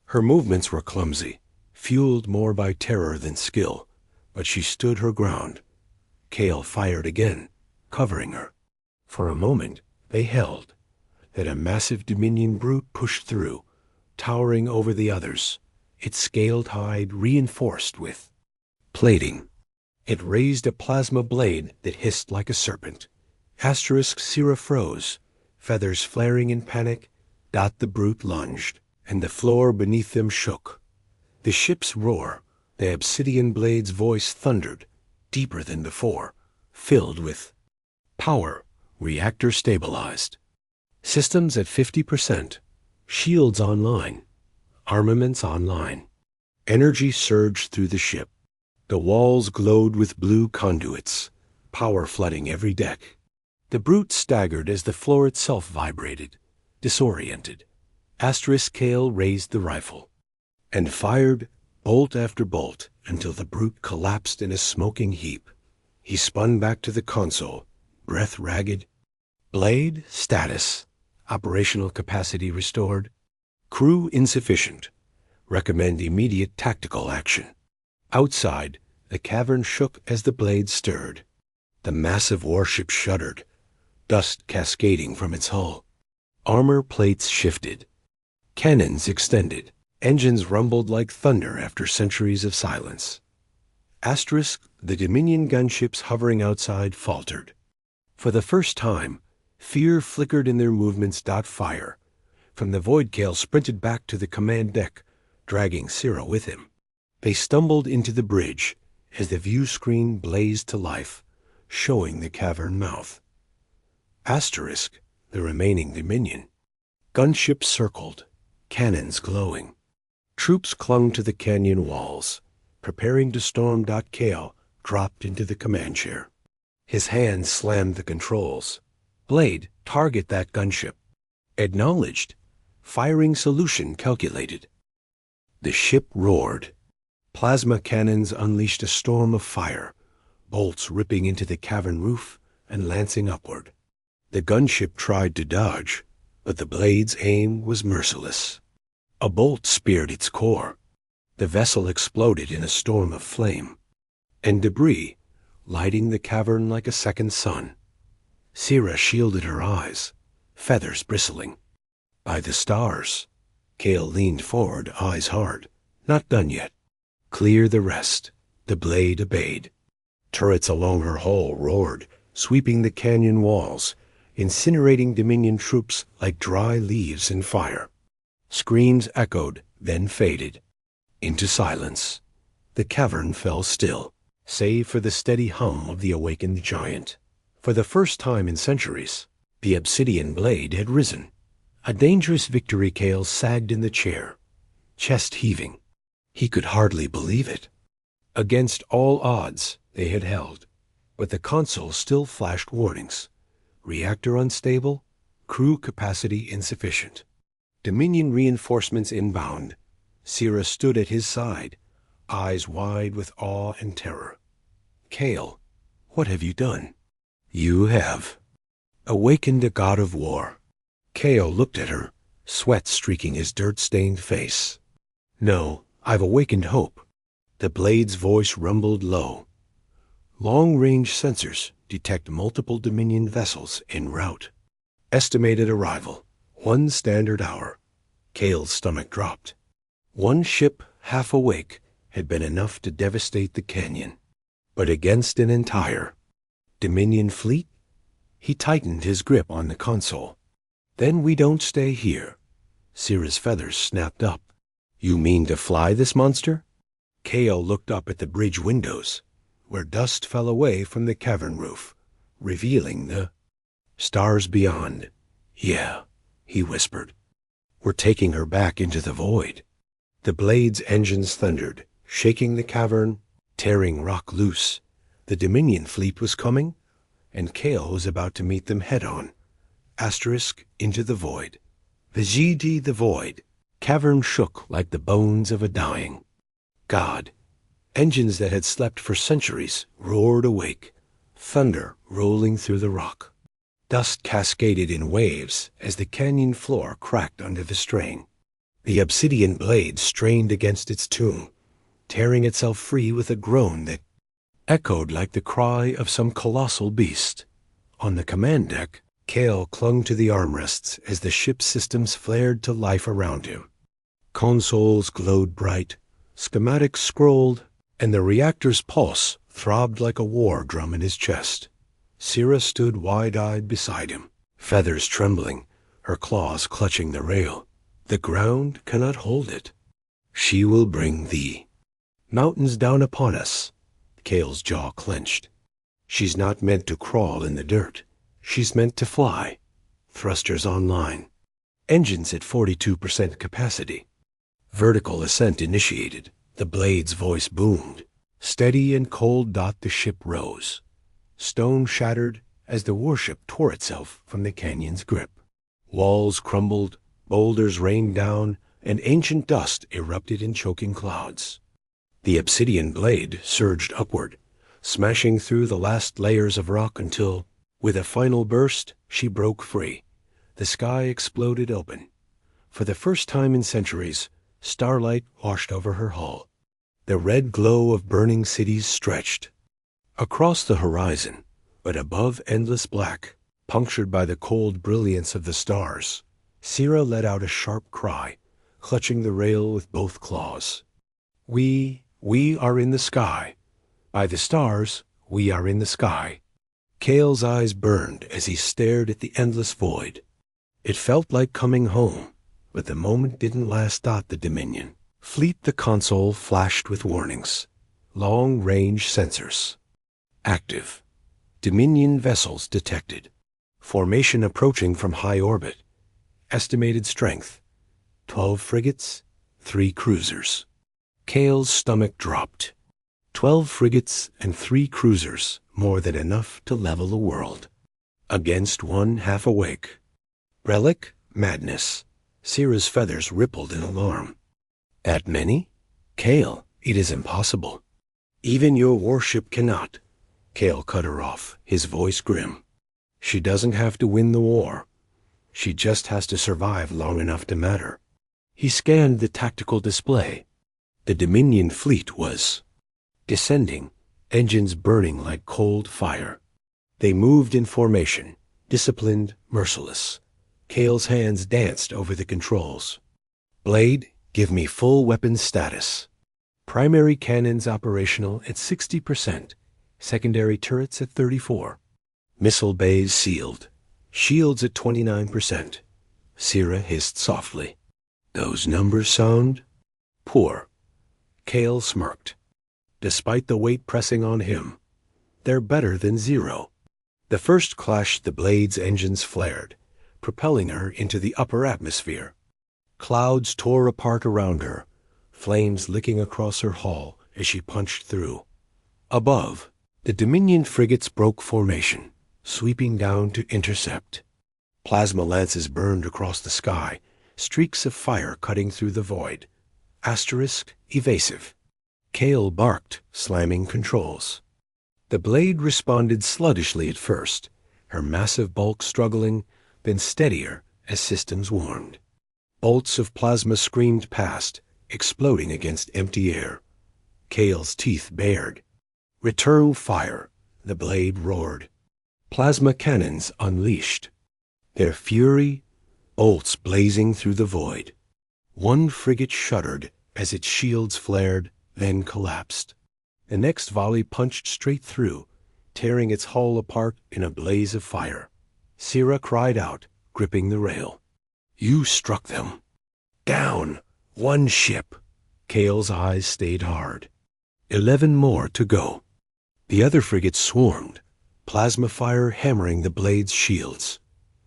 Her movements were clumsy, fueled more by terror than skill, but she stood her ground. Kale fired again, covering her. For a moment, they held. Then a massive Dominion brute pushed through, towering over the others, its scaled hide reinforced with plating. It raised a plasma blade that hissed like a serpent. Sira froze, feathers flaring in panic. The brute lunged, and the floor beneath them shook. The ship's roar, the obsidian blade's voice thundered, deeper than before, filled with power. Reactor stabilized. Systems at 50%. Shields online. Armaments online. Energy surged through the ship. The walls glowed with blue conduits, power flooding every deck. The brute staggered as the floor itself vibrated, disoriented. Kale raised the rifle and fired bolt after bolt until the brute collapsed in a smoking heap. He spun back to the console, breath ragged. Blade status. Operational capacity restored. Crew insufficient. Recommend immediate tactical action. Outside, the cavern shook as the blade stirred. The massive warship shuddered, dust cascading from its hull. Armor plates shifted. Cannons extended. Engines rumbled like thunder after centuries of silence. The Dominion gunships hovering outside faltered. For the first time, fear flickered in their movements. Fire. From the void, Kale sprinted back to the command deck, dragging Sira with him. They stumbled into the bridge as the view screen blazed to life, showing the cavern mouth. The remaining Dominion. Gunships circled, cannons glowing. Troops clung to the canyon walls, preparing to storm. Kale dropped into the command chair. His hand slammed the controls. Blade, target that gunship. Acknowledged. Firing solution calculated. The ship roared. Plasma cannons unleashed a storm of fire, bolts ripping into the cavern roof and lancing upward. The gunship tried to dodge, but the blade's aim was merciless. A bolt speared its core. The vessel exploded in a storm of flame and debris, lighting the cavern like a second sun. Sira shielded her eyes, feathers bristling. By the stars. Kale leaned forward, eyes hard. Not done yet. Clear the rest. The blade obeyed. Turrets along her hull roared, sweeping the canyon walls, incinerating Dominion troops like dry leaves in fire. Screams echoed, then faded. Into silence. The cavern fell still, save for the steady hum of the awakened giant. For the first time in centuries, the obsidian blade had risen. A dangerous victory. Kale sagged in the chair, chest heaving. He could hardly believe it. Against all odds, they had held, but the console still flashed warnings. Reactor unstable, crew capacity insufficient. Dominion reinforcements inbound. Sira stood at his side, eyes wide with awe and terror. Kale, what have you done? You have awakened a god of war. Kale looked at her, sweat streaking his dirt-stained face. No, I've awakened hope. The blade's voice rumbled low. Long-range sensors detect multiple Dominion vessels en route. Estimated arrival, 1 standard hour. Kale's stomach dropped. One ship, half awake, had been enough to devastate the canyon. But against an entire Dominion fleet? He tightened his grip on the console. Then we don't stay here. Sira's feathers snapped up. You mean to fly this monster? Kale looked up at the bridge windows, where dust fell away from the cavern roof, revealing the stars beyond. Yeah, he whispered. We're taking her back into the void. The blade's engines thundered, shaking the cavern, tearing rock loose. The Dominion fleet was coming, and Kale was about to meet them head-on. Into the void. Vegeti the void. Cavern shook like the bones of a dying god. Engines that had slept for centuries roared awake, thunder rolling through the rock. Dust cascaded in waves as the canyon floor cracked under the strain. The obsidian blade strained against its tomb, tearing itself free with a groan that echoed like the cry of some colossal beast. On the command deck, Cale clung to the armrests as the ship's systems flared to life around him. Consoles glowed bright, schematics scrolled, and the reactor's pulse throbbed like a war drum in his chest. Sira stood wide-eyed beside him, feathers trembling, her claws clutching the rail. The ground cannot hold it. She will bring thee. Mountains down upon us. Cale's jaw clenched. She's not meant to crawl in the dirt. She's meant to fly. Thrusters online. Engines at 42% capacity. Vertical ascent initiated. The blade's voice boomed. Steady and cold the ship rose. Stone shattered as the warship tore itself from the canyon's grip. Walls crumbled, boulders rained down, and ancient dust erupted in choking clouds. The obsidian blade surged upward, smashing through the last layers of rock until, with a final burst, she broke free. The sky exploded open. For the first time in centuries, starlight washed over her hull. The red glow of burning cities stretched. Across the horizon, but above endless black, punctured by the cold brilliance of the stars, Sira let out a sharp cry, clutching the rail with both claws. We are in the sky. By the stars, we are in the sky. Cale's eyes burned as he stared at the endless void. It felt like coming home, but the moment didn't last. The Dominion fleet, the console flashed with warnings. Long-range sensors. Active. Dominion vessels detected. Formation approaching from high orbit. Estimated strength. 12 frigates, 3 cruisers. Cale's stomach dropped. 12 frigates and 3 cruisers, more than enough to level the world. Against one half awake. Relic? Madness. Sira's feathers rippled in alarm. That many? Cale, it is impossible. Even your warship cannot. Cale cut her off, his voice grim. She doesn't have to win the war. She just has to survive long enough to matter. He scanned the tactical display. The Dominion fleet was descending, engines burning like cold fire. They moved in formation, disciplined, merciless. Cale's hands danced over the controls. Blade, give me full weapons status. Primary cannons operational at 60%. Secondary turrets at 34%. Missile bays sealed. Shields at 29%. Sira hissed softly. Those numbers sound poor. Cale smirked. Despite the weight pressing on him, they're better than 0. The first clash, the blade's engines flared, propelling her into the upper atmosphere. Clouds tore apart around her, flames licking across her hull as she punched through. Above, the Dominion frigates broke formation, sweeping down to intercept. Plasma lances burned across the sky, streaks of fire cutting through the void. Asterisk, evasive. Cale barked, slamming controls. The blade responded sluggishly at first, her massive bulk struggling, then steadier as systems warned. Bolts of plasma screamed past, exploding against empty air. Cale's teeth bared. Return fire, the blade roared. Plasma cannons unleashed. Their fury, bolts blazing through the void. One frigate shuddered as its shields flared, then collapsed. The next volley punched straight through, tearing its hull apart in a blaze of fire. Sira cried out, gripping the rail. You struck them. Down. One ship. Cale's eyes stayed hard. 11 more to go. The other frigates swarmed, plasma fire hammering the blade's shields.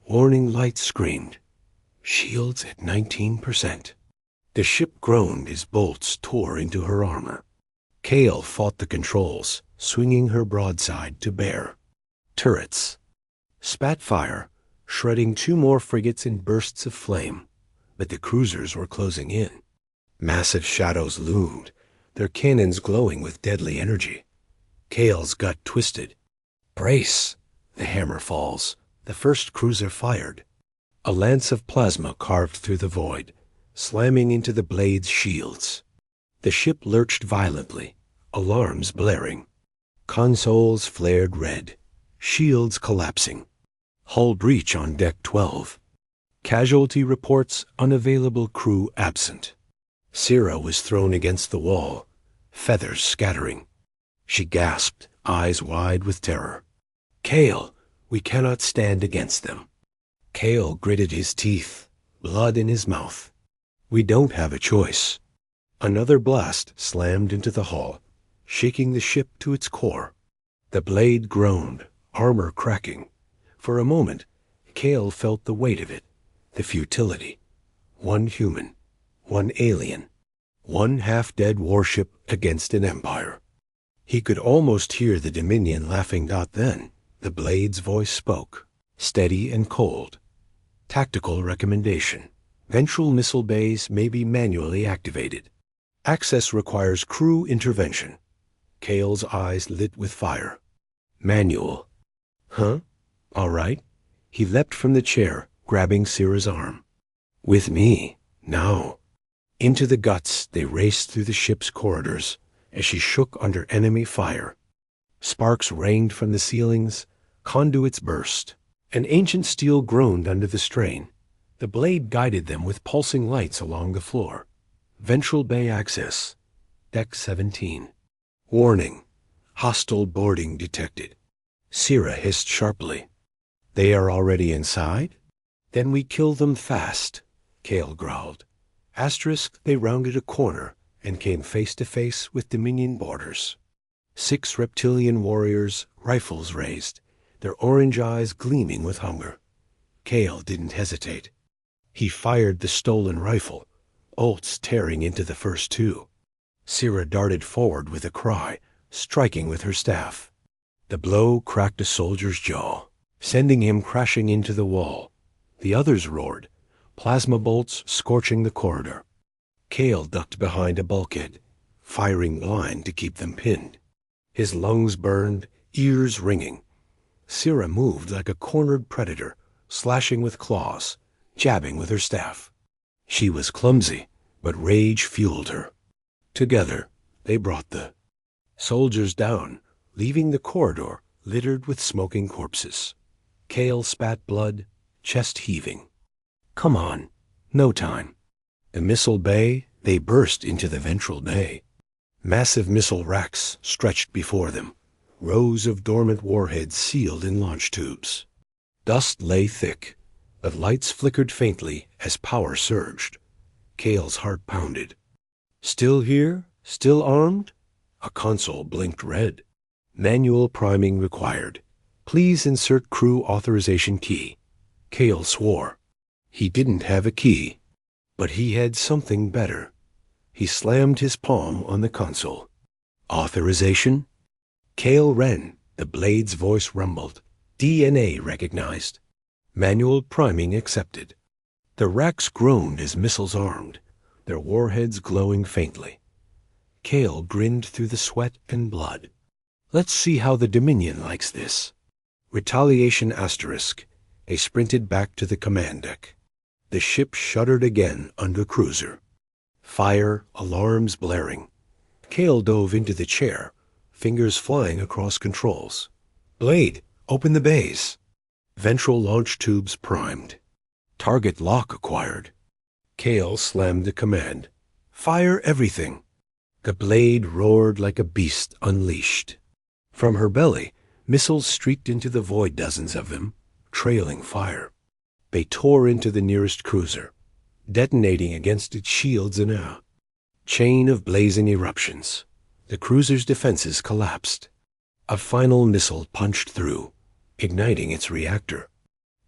Warning lights screamed. Shields at 19%. The ship groaned as bolts tore into her armor. Cale fought the controls, swinging her broadside to bear. Turrets. Spat fire, shredding 2 more frigates in bursts of flame, but the cruisers were closing in. Massive shadows loomed, their cannons glowing with deadly energy. Cale's gut twisted. Brace! The hammer falls. The first cruiser fired. A lance of plasma carved through the void, slamming into the blade's shields. The ship lurched violently, alarms blaring. Consoles flared red, shields collapsing. Hull breach on deck 12. Casualty reports unavailable crew absent. Sierra was thrown against the wall, feathers scattering. She gasped, eyes wide with terror. "Kale, we cannot stand against them." Kale gritted his teeth, blood in his mouth. "We don't have a choice." Another blast slammed into the hull, shaking the ship to its core. The blade groaned, armor cracking. For a moment, Kale felt the weight of it, the futility. One human, one alien, one half-dead warship against an empire. He could almost hear the Dominion laughing. Then the blade's voice spoke, steady and cold. "Tactical recommendation. Ventral missile bays may be manually activated. Access requires crew intervention." Kale's eyes lit with fire. "Manual. Huh? All right." He leapt from the chair, grabbing Sierra's arm. "With me, now." Into the guts they raced through the ship's corridors as she shook under enemy fire. Sparks rained from the ceilings, conduits burst. An ancient steel groaned under the strain. The blade guided them with pulsing lights along the floor. Ventral bay access. Deck 17. Warning. Hostile boarding detected. Sierra hissed sharply. "They are already inside? Then we kill them fast," Kale growled. They rounded a corner and came face to face with Dominion boarders. 6 reptilian warriors, rifles raised, their orange eyes gleaming with hunger. Kale didn't hesitate. He fired the stolen rifle, Olts tearing into the first 2. Sierra darted forward with a cry, striking with her staff. The blow cracked a soldier's jaw, sending him crashing into the wall. The others roared, plasma bolts scorching the corridor. Kale ducked behind a bulkhead, firing blind to keep them pinned. His lungs burned, ears ringing. Sierra moved like a cornered predator, slashing with claws, jabbing with her staff. She was clumsy, but rage fueled her. Together, they brought the soldiers down, leaving the corridor littered with smoking corpses. Kale spat blood, chest heaving. "Come on, no time." The missile bay, they burst into the ventral bay. Massive missile racks stretched before them, rows of dormant warheads sealed in launch tubes. Dust lay thick, but lights flickered faintly as power surged. Kale's heart pounded. "Still here? Still armed?" A console blinked red. "Manual priming required. Please insert crew authorization key." Kale swore. He didn't have a key, but he had something better. He slammed his palm on the console. "Authorization?" Kale ran. The blade's voice rumbled. "DNA recognized. Manual priming accepted." The racks groaned as missiles armed, their warheads glowing faintly. Kale grinned through the sweat and blood. "Let's see how the Dominion likes this." Retaliation asterisk. They sprinted back to the command deck. The ship shuddered again under cruiser. Fire, alarms blaring. Kale dove into the chair, fingers flying across controls. "Blade, open the bays." Ventral launch tubes primed. Target lock acquired. Kale slammed the command. "Fire everything." The blade roared like a beast unleashed. From her belly, missiles streaked into the void, dozens of them, trailing fire. They tore into the nearest cruiser, detonating against its shields and air. Chain of blazing eruptions. The cruiser's defenses collapsed. A final missile punched through, igniting its reactor.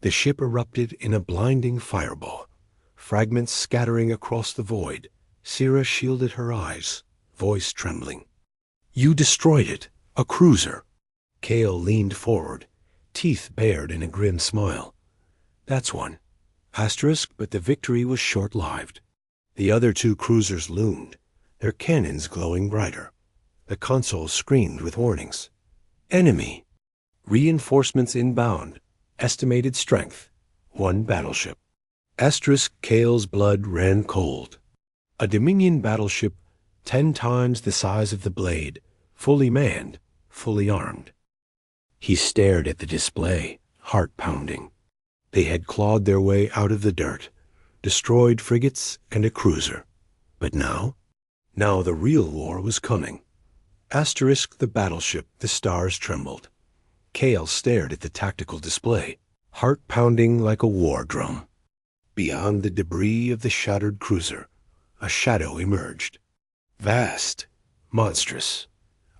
The ship erupted in a blinding fireball, fragments scattering across the void. Sierra shielded her eyes, voice trembling. "You destroyed it, a cruiser." Kale leaned forward, teeth bared in a grim smile. "That's one. But the victory was short-lived. The other 2 cruisers loomed, their cannons glowing brighter. The console screamed with warnings. "Enemy! Reinforcements inbound. Estimated strength. 1 battleship." Kale's blood ran cold. A Dominion battleship 10 times the size of the blade, fully manned, fully armed. He stared at the display, heart pounding. They had clawed their way out of the dirt, destroyed frigates and a cruiser. But now the real war was coming. Asterisk the battleship, the stars trembled. Kale stared at the tactical display, heart pounding like a war drum. Beyond the debris of the shattered cruiser, a shadow emerged. Vast, monstrous,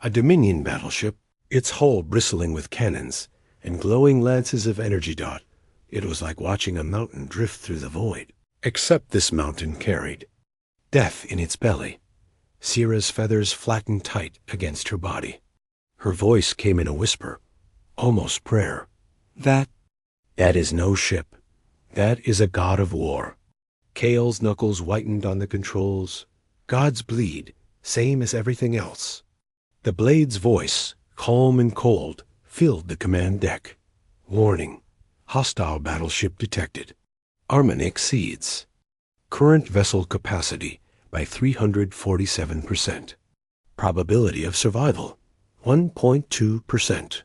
a Dominion battleship, its hull bristling with cannons and glowing lances of energy dot. It was like watching a mountain drift through the void. Except this mountain carried death in its belly. Sierra's feathers flattened tight against her body. Her voice came in a whisper, almost prayer. That is no ship. That is a god of war. Kale's knuckles whitened on the controls. Gods bleed, same as everything else. The blade's voice, calm and cold, filled the command deck. Warning. Hostile battleship detected. Armament exceeds current vessel capacity by 347%. Probability of survival, 1.2%.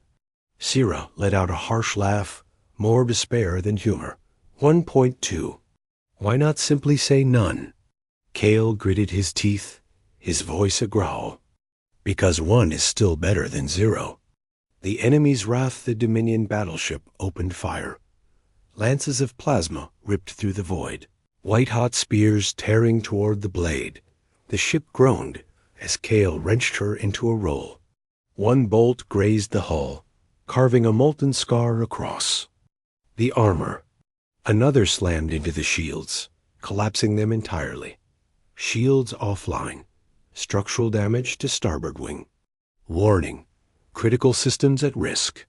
Sierra let out a harsh laugh, more despair than humor. 1.2. Why not simply say none? Kale gritted his teeth, his voice a growl. Because 1 is still better than 0. The enemy's wrath, the Dominion battleship, opened fire. Lances of plasma ripped through the void, white-hot spears tearing toward the blade. The ship groaned as Kale wrenched her into a roll. One bolt grazed the hull, carving a molten scar across the armor. Another slammed into the shields, collapsing them entirely. Shields offline. Structural damage to starboard wing. Warning. Critical systems at risk.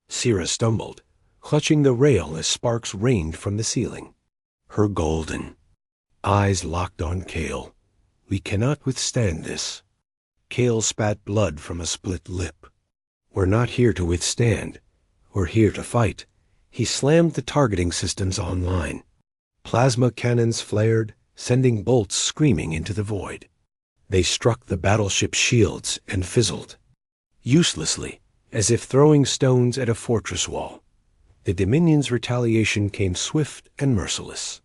Sierra stumbled, clutching the rail as sparks rained from the ceiling. Her golden eyes locked on Kale. We cannot withstand this. Kale spat blood from a split lip. We're not here to withstand. We're here to fight. He slammed the targeting systems online. Plasma cannons flared, sending bolts screaming into the void. They struck the battleship's shields and fizzled. Uselessly, as if throwing stones at a fortress wall. The Dominion's retaliation came swift and merciless.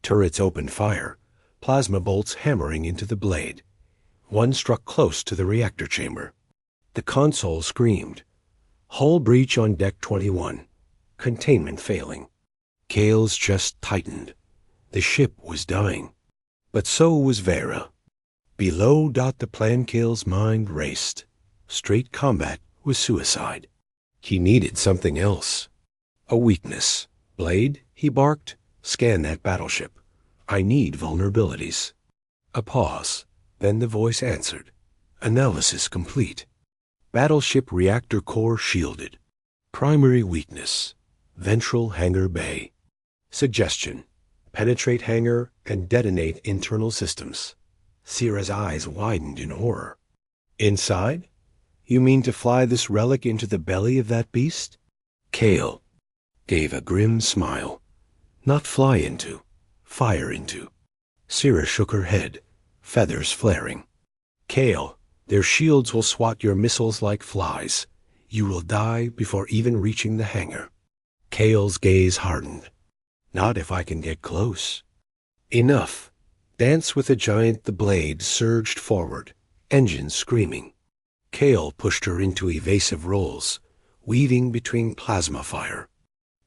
Turrets opened fire, plasma bolts hammering into the blade. One struck close to the reactor chamber. The console screamed. Hull breach on deck 21. Containment failing. Kale's chest tightened. The ship was dying. But so was Vera. Below. The plan kill's mind raced. Straight combat was suicide. He needed something else. A weakness. Blade, he barked, scan that battleship. I need vulnerabilities. A pause. Then the voice answered. Analysis complete. Battleship reactor core shielded. Primary weakness. Ventral hangar bay. Suggestion. Penetrate hangar and detonate internal systems. Sierra's eyes widened in horror. Inside? You mean to fly this relic into the belly of that beast? Kale gave a grim smile. Not fly into, fire into. Sierra shook her head, feathers flaring. Kale, their shields will swat your missiles like flies. You will die before even reaching the hangar. Kale's gaze hardened. Not if I can get close. Enough. Dance with the giant. The blade surged forward, engines screaming. Kale pushed her into evasive rolls, weaving between plasma fire.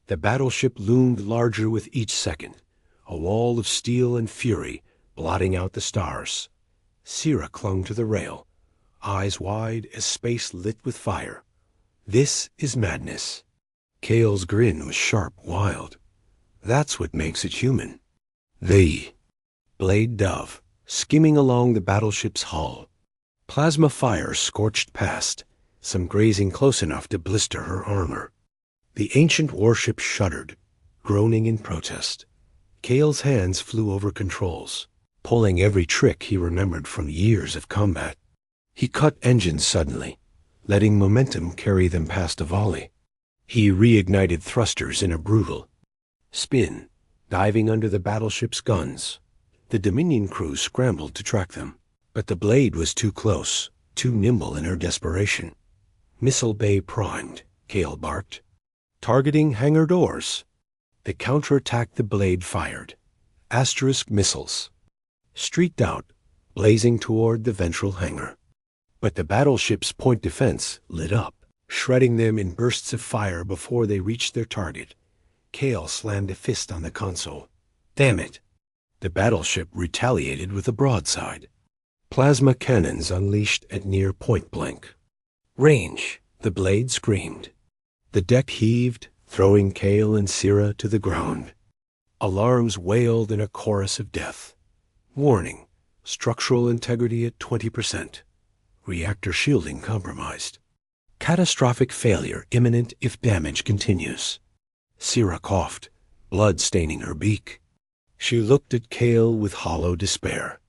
The battleship loomed larger with each second, a wall of steel and fury blotting out the stars. Sierra clung to the rail, eyes wide as space lit with fire. This is madness. Kale's grin was sharp, wild. That's what makes it human. The blade dove, skimming along the battleship's hull. Plasma fire scorched past, some grazing close enough to blister her armor. The ancient warship shuddered, groaning in protest. Kale's hands flew over controls, pulling every trick he remembered from years of combat. He cut engines suddenly, letting momentum carry them past a volley. He reignited thrusters in a brutal spin, diving under the battleship's guns. The Dominion crew scrambled to track them, but the blade was too close, too nimble in her desperation. Missile bay primed, Kale barked. Targeting hangar doors. The counterattack the blade fired. Asterisk missiles. Streaked out, blazing toward the ventral hangar. But the battleship's point defense lit up, shredding them in bursts of fire before they reached their target. Kale slammed a fist on the console. Damn it! The battleship retaliated with a broadside. Plasma cannons unleashed at near point blank. Range, the blade screamed. The deck heaved, throwing Kale and Syrah to the ground. Alarms wailed in a chorus of death. Warning, structural integrity at 20%. Reactor shielding compromised. Catastrophic failure imminent if damage continues. Syrah coughed, blood staining her beak. She looked at Kale with hollow despair.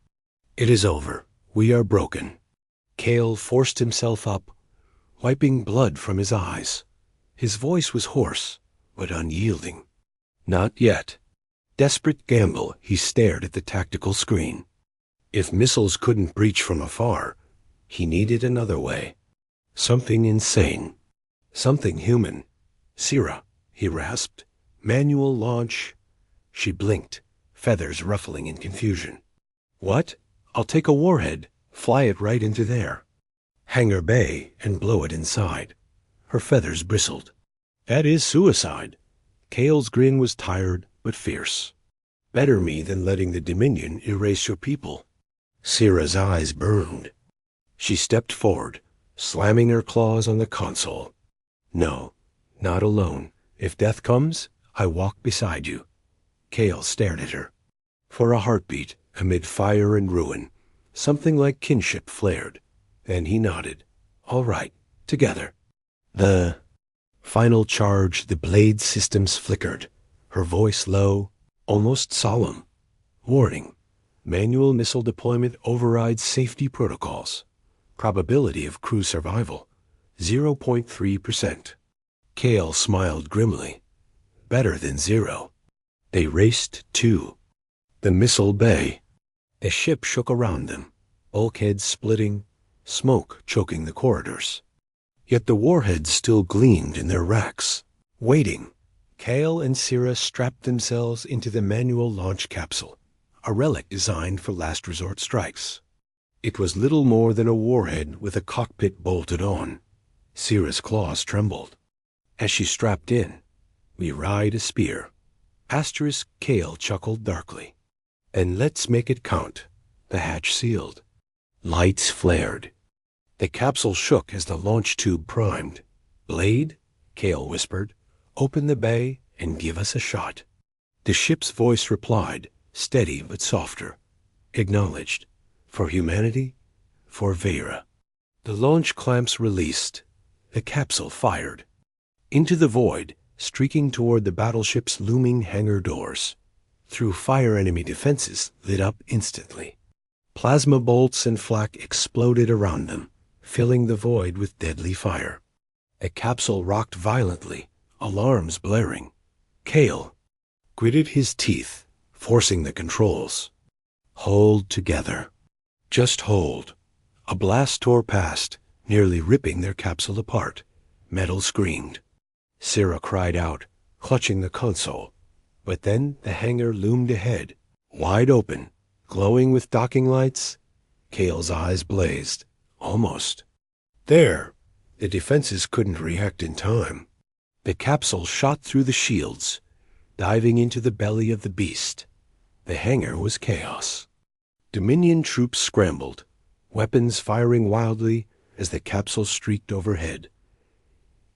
It is over. We are broken. Kale forced himself up, wiping blood from his eyes. His voice was hoarse, but unyielding. Not yet. Desperate gamble, he stared at the tactical screen. If missiles couldn't breach from afar, he needed another way. Something insane. Something human. Syrah, he rasped. Manual launch. She blinked, feathers ruffling in confusion. What? I'll take a warhead, fly it right into there. Hangar bay and blow it inside. Her feathers bristled. That is suicide. Kale's grin was tired but fierce. Better me than letting the Dominion erase your people. Syrah's eyes burned. She stepped forward, slamming her claws on the console. No, not alone. If death comes, I walk beside you. Kale stared at her. For a heartbeat, amid fire and ruin, something like kinship flared. Then he nodded. All right, together. The final charge, the blade systems flickered, her voice low, almost solemn. Warning, manual missile deployment overrides safety protocols. Probability of crew survival, 0.3%. Kale smiled grimly. Better than zero. They raced to the missile bay. The ship shook around them, bulkheads splitting, smoke choking the corridors. Yet the warheads still gleamed in their racks, waiting. Kale and Syrah strapped themselves into the manual launch capsule, a relic designed for last resort strikes. It was little more than a warhead with a cockpit bolted on. Syrah's claws trembled. As she strapped in, we ride a spear. Asterisk Kale chuckled darkly. And let's make it count. The hatch sealed. Lights flared. The capsule shook as the launch tube primed. Blade, Kale whispered, open the bay and give us a shot. The ship's voice replied, steady but softer. Acknowledged. For humanity, for Vera. The launch clamps released. The capsule fired. Into the void, streaking toward the battleship's looming hangar doors. Through fire enemy defenses lit up instantly. Plasma bolts and flak exploded around them, filling the void with deadly fire. A capsule rocked violently, alarms blaring. Kale gritted his teeth, forcing the controls. Hold together. Just hold. A blast tore past, nearly ripping their capsule apart. Metal screamed. Syrah cried out, clutching the console. But then the hangar loomed ahead, wide open, glowing with docking lights. Kale's eyes blazed. Almost. There! The defenses couldn't react in time. The capsule shot through the shields, diving into the belly of the beast. The hangar was chaos. Dominion troops scrambled, weapons firing wildly as the capsule streaked overhead.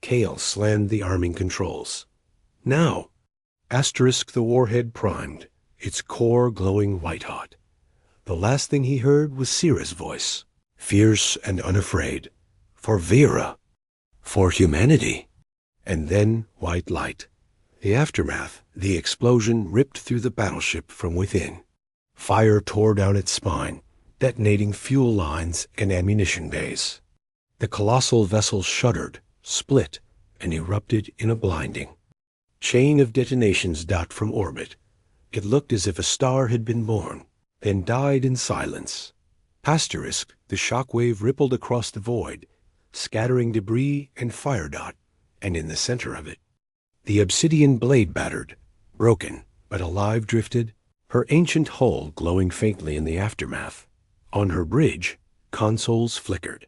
Kale slammed the arming controls. Now! Asterisk the warhead primed, its core glowing white-hot. The last thing he heard was Syrah's voice, fierce and unafraid. For Vera. For humanity. And then white light. The aftermath, the explosion ripped through the battleship from within. Fire tore down its spine, detonating fuel lines and ammunition bays. The colossal vessel shuddered, split, and erupted in a blinding chain of detonations dot from orbit. It looked as if a star had been born, then died in silence. Asterisk, the shock wave rippled across the void, scattering debris and fire dot, and in the center of it, the obsidian blade battered, broken, but alive drifted, her ancient hull glowing faintly in the aftermath. On her bridge, consoles flickered.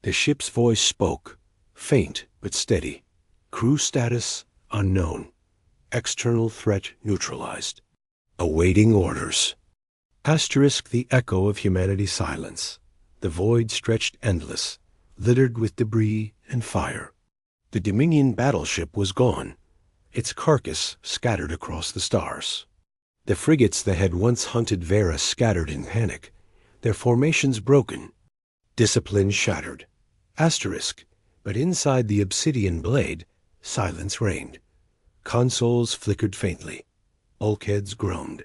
The ship's voice spoke, faint but steady. Crew status unknown. External threat neutralized. Awaiting orders. Asterisk the echo of humanity's silence. The void stretched endless, littered with debris and fire. The Dominion battleship was gone, its carcass scattered across the stars. The frigates that had once hunted Vera scattered in panic, their formations broken, discipline shattered. Asterisk, but inside the obsidian blade, silence reigned. Consoles flickered faintly. Bulkheads groaned.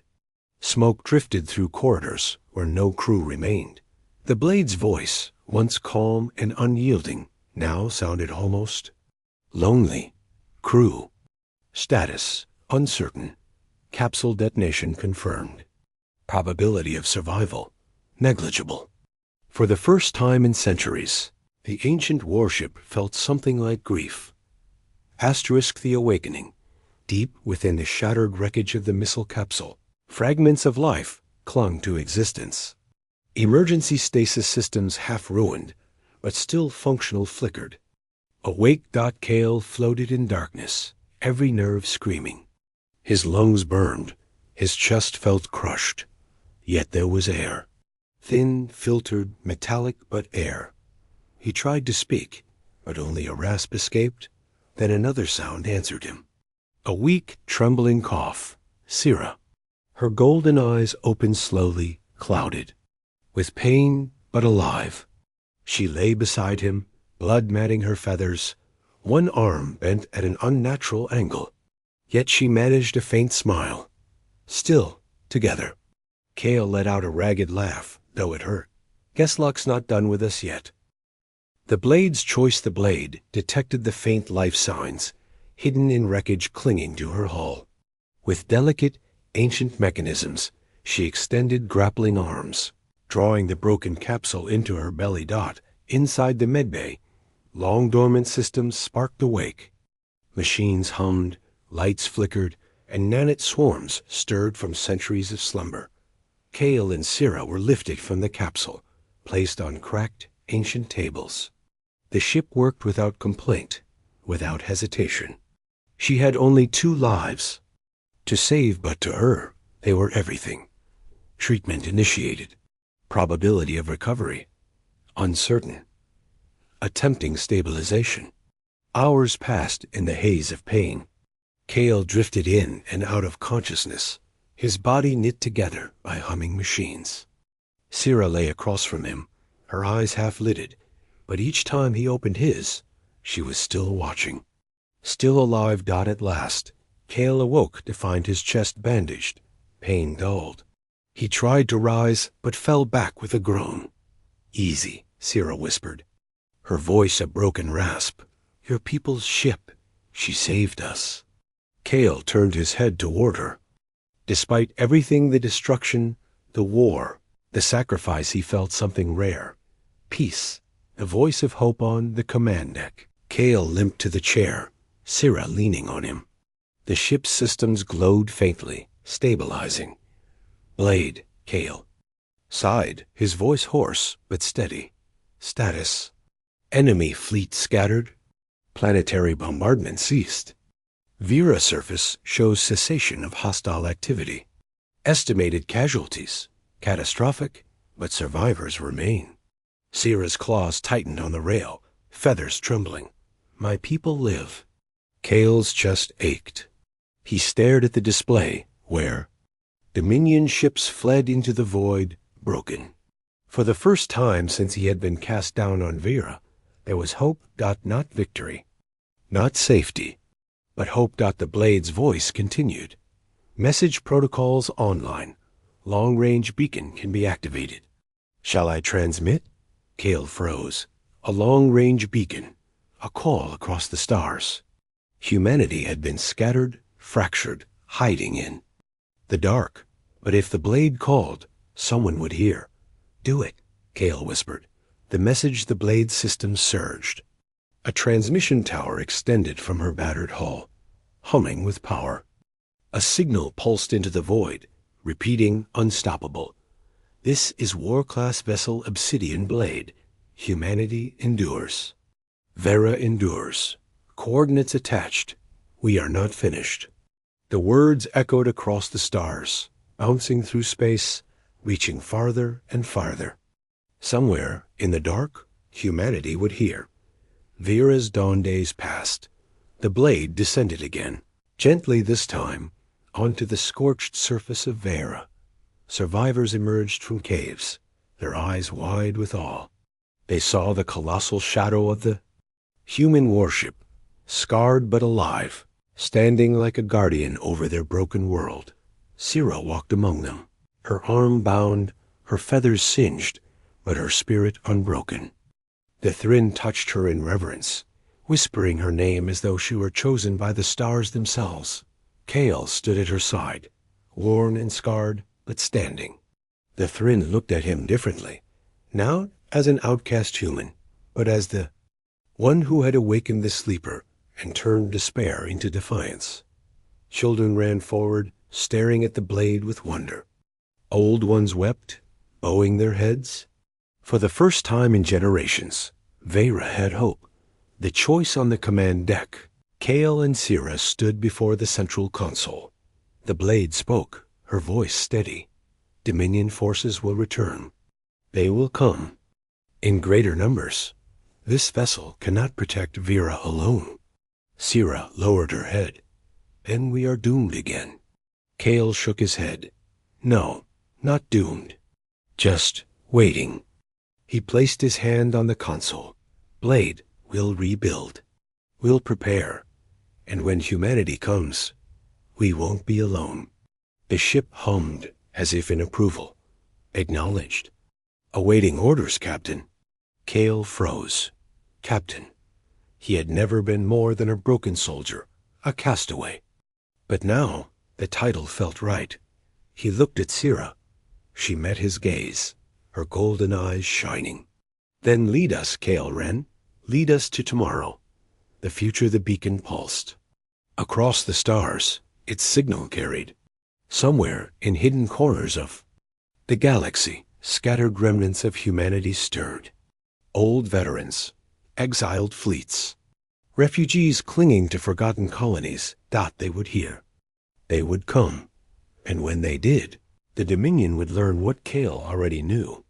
Smoke drifted through corridors where no crew remained. The blade's voice, once calm and unyielding, now sounded almost lonely. Crew. Status uncertain. Capsule detonation confirmed. Probability of survival negligible. For the first time in centuries, the ancient warship felt something like grief. Asterisk the awakening. Deep within the shattered wreckage of the missile capsule, fragments of life clung to existence. Emergency stasis systems half ruined, but still functional flickered. Awake. Kale floated in darkness, every nerve screaming. His lungs burned, his chest felt crushed. Yet there was air. Thin, filtered, metallic, but air. He tried to speak, but only a rasp escaped. Then another sound answered him. A weak, trembling cough. Syrah. Her golden eyes opened slowly, clouded. With pain, but alive. She lay beside him, blood matting her feathers, one arm bent at an unnatural angle. Yet she managed a faint smile. Still, together. Kale let out a ragged laugh, though it hurt. Guess luck's not done with us yet. The blade's choice, the blade, detected the faint life signs, hidden in wreckage clinging to her hull. With delicate, ancient mechanisms, she extended grappling arms, drawing the broken capsule into her belly. Inside the medbay, long dormant systems sparked awake. Machines hummed, lights flickered, and nanite swarms stirred from centuries of slumber. Kale and Syrah were lifted from the capsule, placed on cracked, ancient tables. The ship worked without complaint, without hesitation. She had only 2 lives to save, but to her, they were everything. Treatment initiated. Probability of recovery uncertain. Attempting stabilization. Hours passed in the haze of pain. Kale drifted in and out of consciousness, his body knit together by humming machines. Syrah lay across from him, her eyes half-lidded, but each time he opened his, she was still watching. Still alive. At last, Kale awoke to find his chest bandaged, pain dulled. He tried to rise, but fell back with a groan. Easy, Syrah whispered, her voice a broken rasp. Your people's ship. She saved us. Kale turned his head toward her. Despite everything, the destruction, the war, the sacrifice, he felt something rare. Peace, the voice of hope on the command deck. Kale limped to the chair, Syrah leaning on him. The ship's systems glowed faintly, stabilizing. Blade, Kale. Sighed, his voice hoarse but steady. Status. Enemy fleet scattered. Planetary bombardment ceased. Vera surface shows cessation of hostile activity. Estimated casualties. Catastrophic, but survivors remain. Syrah's claws tightened on the rail, feathers trembling. My people live. Kale's chest ached. He stared at the display, where Dominion ships fled into the void, broken. For the first time since he had been cast down on Vera, there was hope. Not victory, not safety, but hope. The blade's voice continued. Message protocols online. Long-range beacon can be activated. Shall I transmit? Kale froze. A long-range beacon. A call across the stars. Humanity had been scattered, fractured, hiding in the dark. But if the blade called, someone would hear. Do it, Kale whispered. The message the blade system surged. A transmission tower extended from her battered hull, humming with power. A signal pulsed into the void, repeating unstoppable. This is war-class vessel Obsidian Blade. Humanity endures. Vera endures. Coordinates attached. We are not finished. The words echoed across the stars, bouncing through space, reaching farther and farther. Somewhere, in the dark, humanity would hear. Vera's dawn days passed. The blade descended again, gently this time, onto the scorched surface of Vera. Survivors emerged from caves, their eyes wide with awe. They saw the colossal shadow of the human warship, scarred but alive, standing like a guardian over their broken world. Sira walked among them, her arm bound, her feathers singed, but her spirit unbroken. The Thryn touched her in reverence, whispering her name as though she were chosen by the stars themselves. Kale stood at her side, worn and scarred, but standing. The Thryn looked at him differently, not as an outcast human, but as the one who had awakened the sleeper and turned despair into defiance. Children ran forward, staring at the blade with wonder. Old ones wept, bowing their heads. For the first time in generations, Vera had hope. The choice on the command deck. Kale and Sira stood before the central console. The blade spoke, her voice steady. Dominion forces will return. They will come. In greater numbers. This vessel cannot protect Vera alone. Sira lowered her head. Then we are doomed again. Kale shook his head. No, not doomed. Just waiting. He placed his hand on the console. Blade, we'll rebuild. We'll prepare. And when humanity comes, we won't be alone. The ship hummed, as if in approval. Acknowledged. Awaiting orders, Captain. Kale froze. Captain. He had never been more than a broken soldier, a castaway. But now, the title felt right. He looked at Sira. She met his gaze, her golden eyes shining. Then lead us, Kale Wren. Lead us to tomorrow. The future the beacon pulsed. Across the stars, its signal carried. Somewhere in hidden corners of the galaxy, scattered remnants of humanity stirred. Old veterans, exiled fleets, refugees clinging to forgotten colonies thought they would hear. They would come, and when they did, the Dominion would learn what Kale already knew,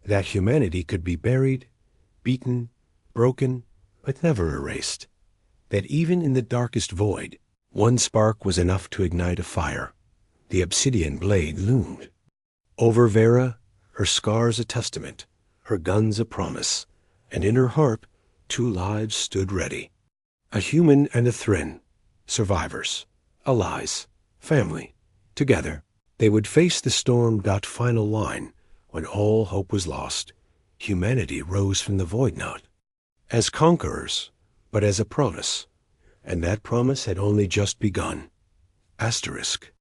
that humanity could be buried, beaten, broken, but never erased, that even in the darkest void, one spark was enough to ignite a fire. The Obsidian Blade loomed. Over Vera, her scars a testament, her guns a promise, and in her heart, 2 lives stood ready. A human and a Thryn, survivors, allies, family. Together, they would face the storm-final line when all hope was lost. Humanity rose from the void not as conquerors, but as a promise, and that promise had only just begun. Asterisk.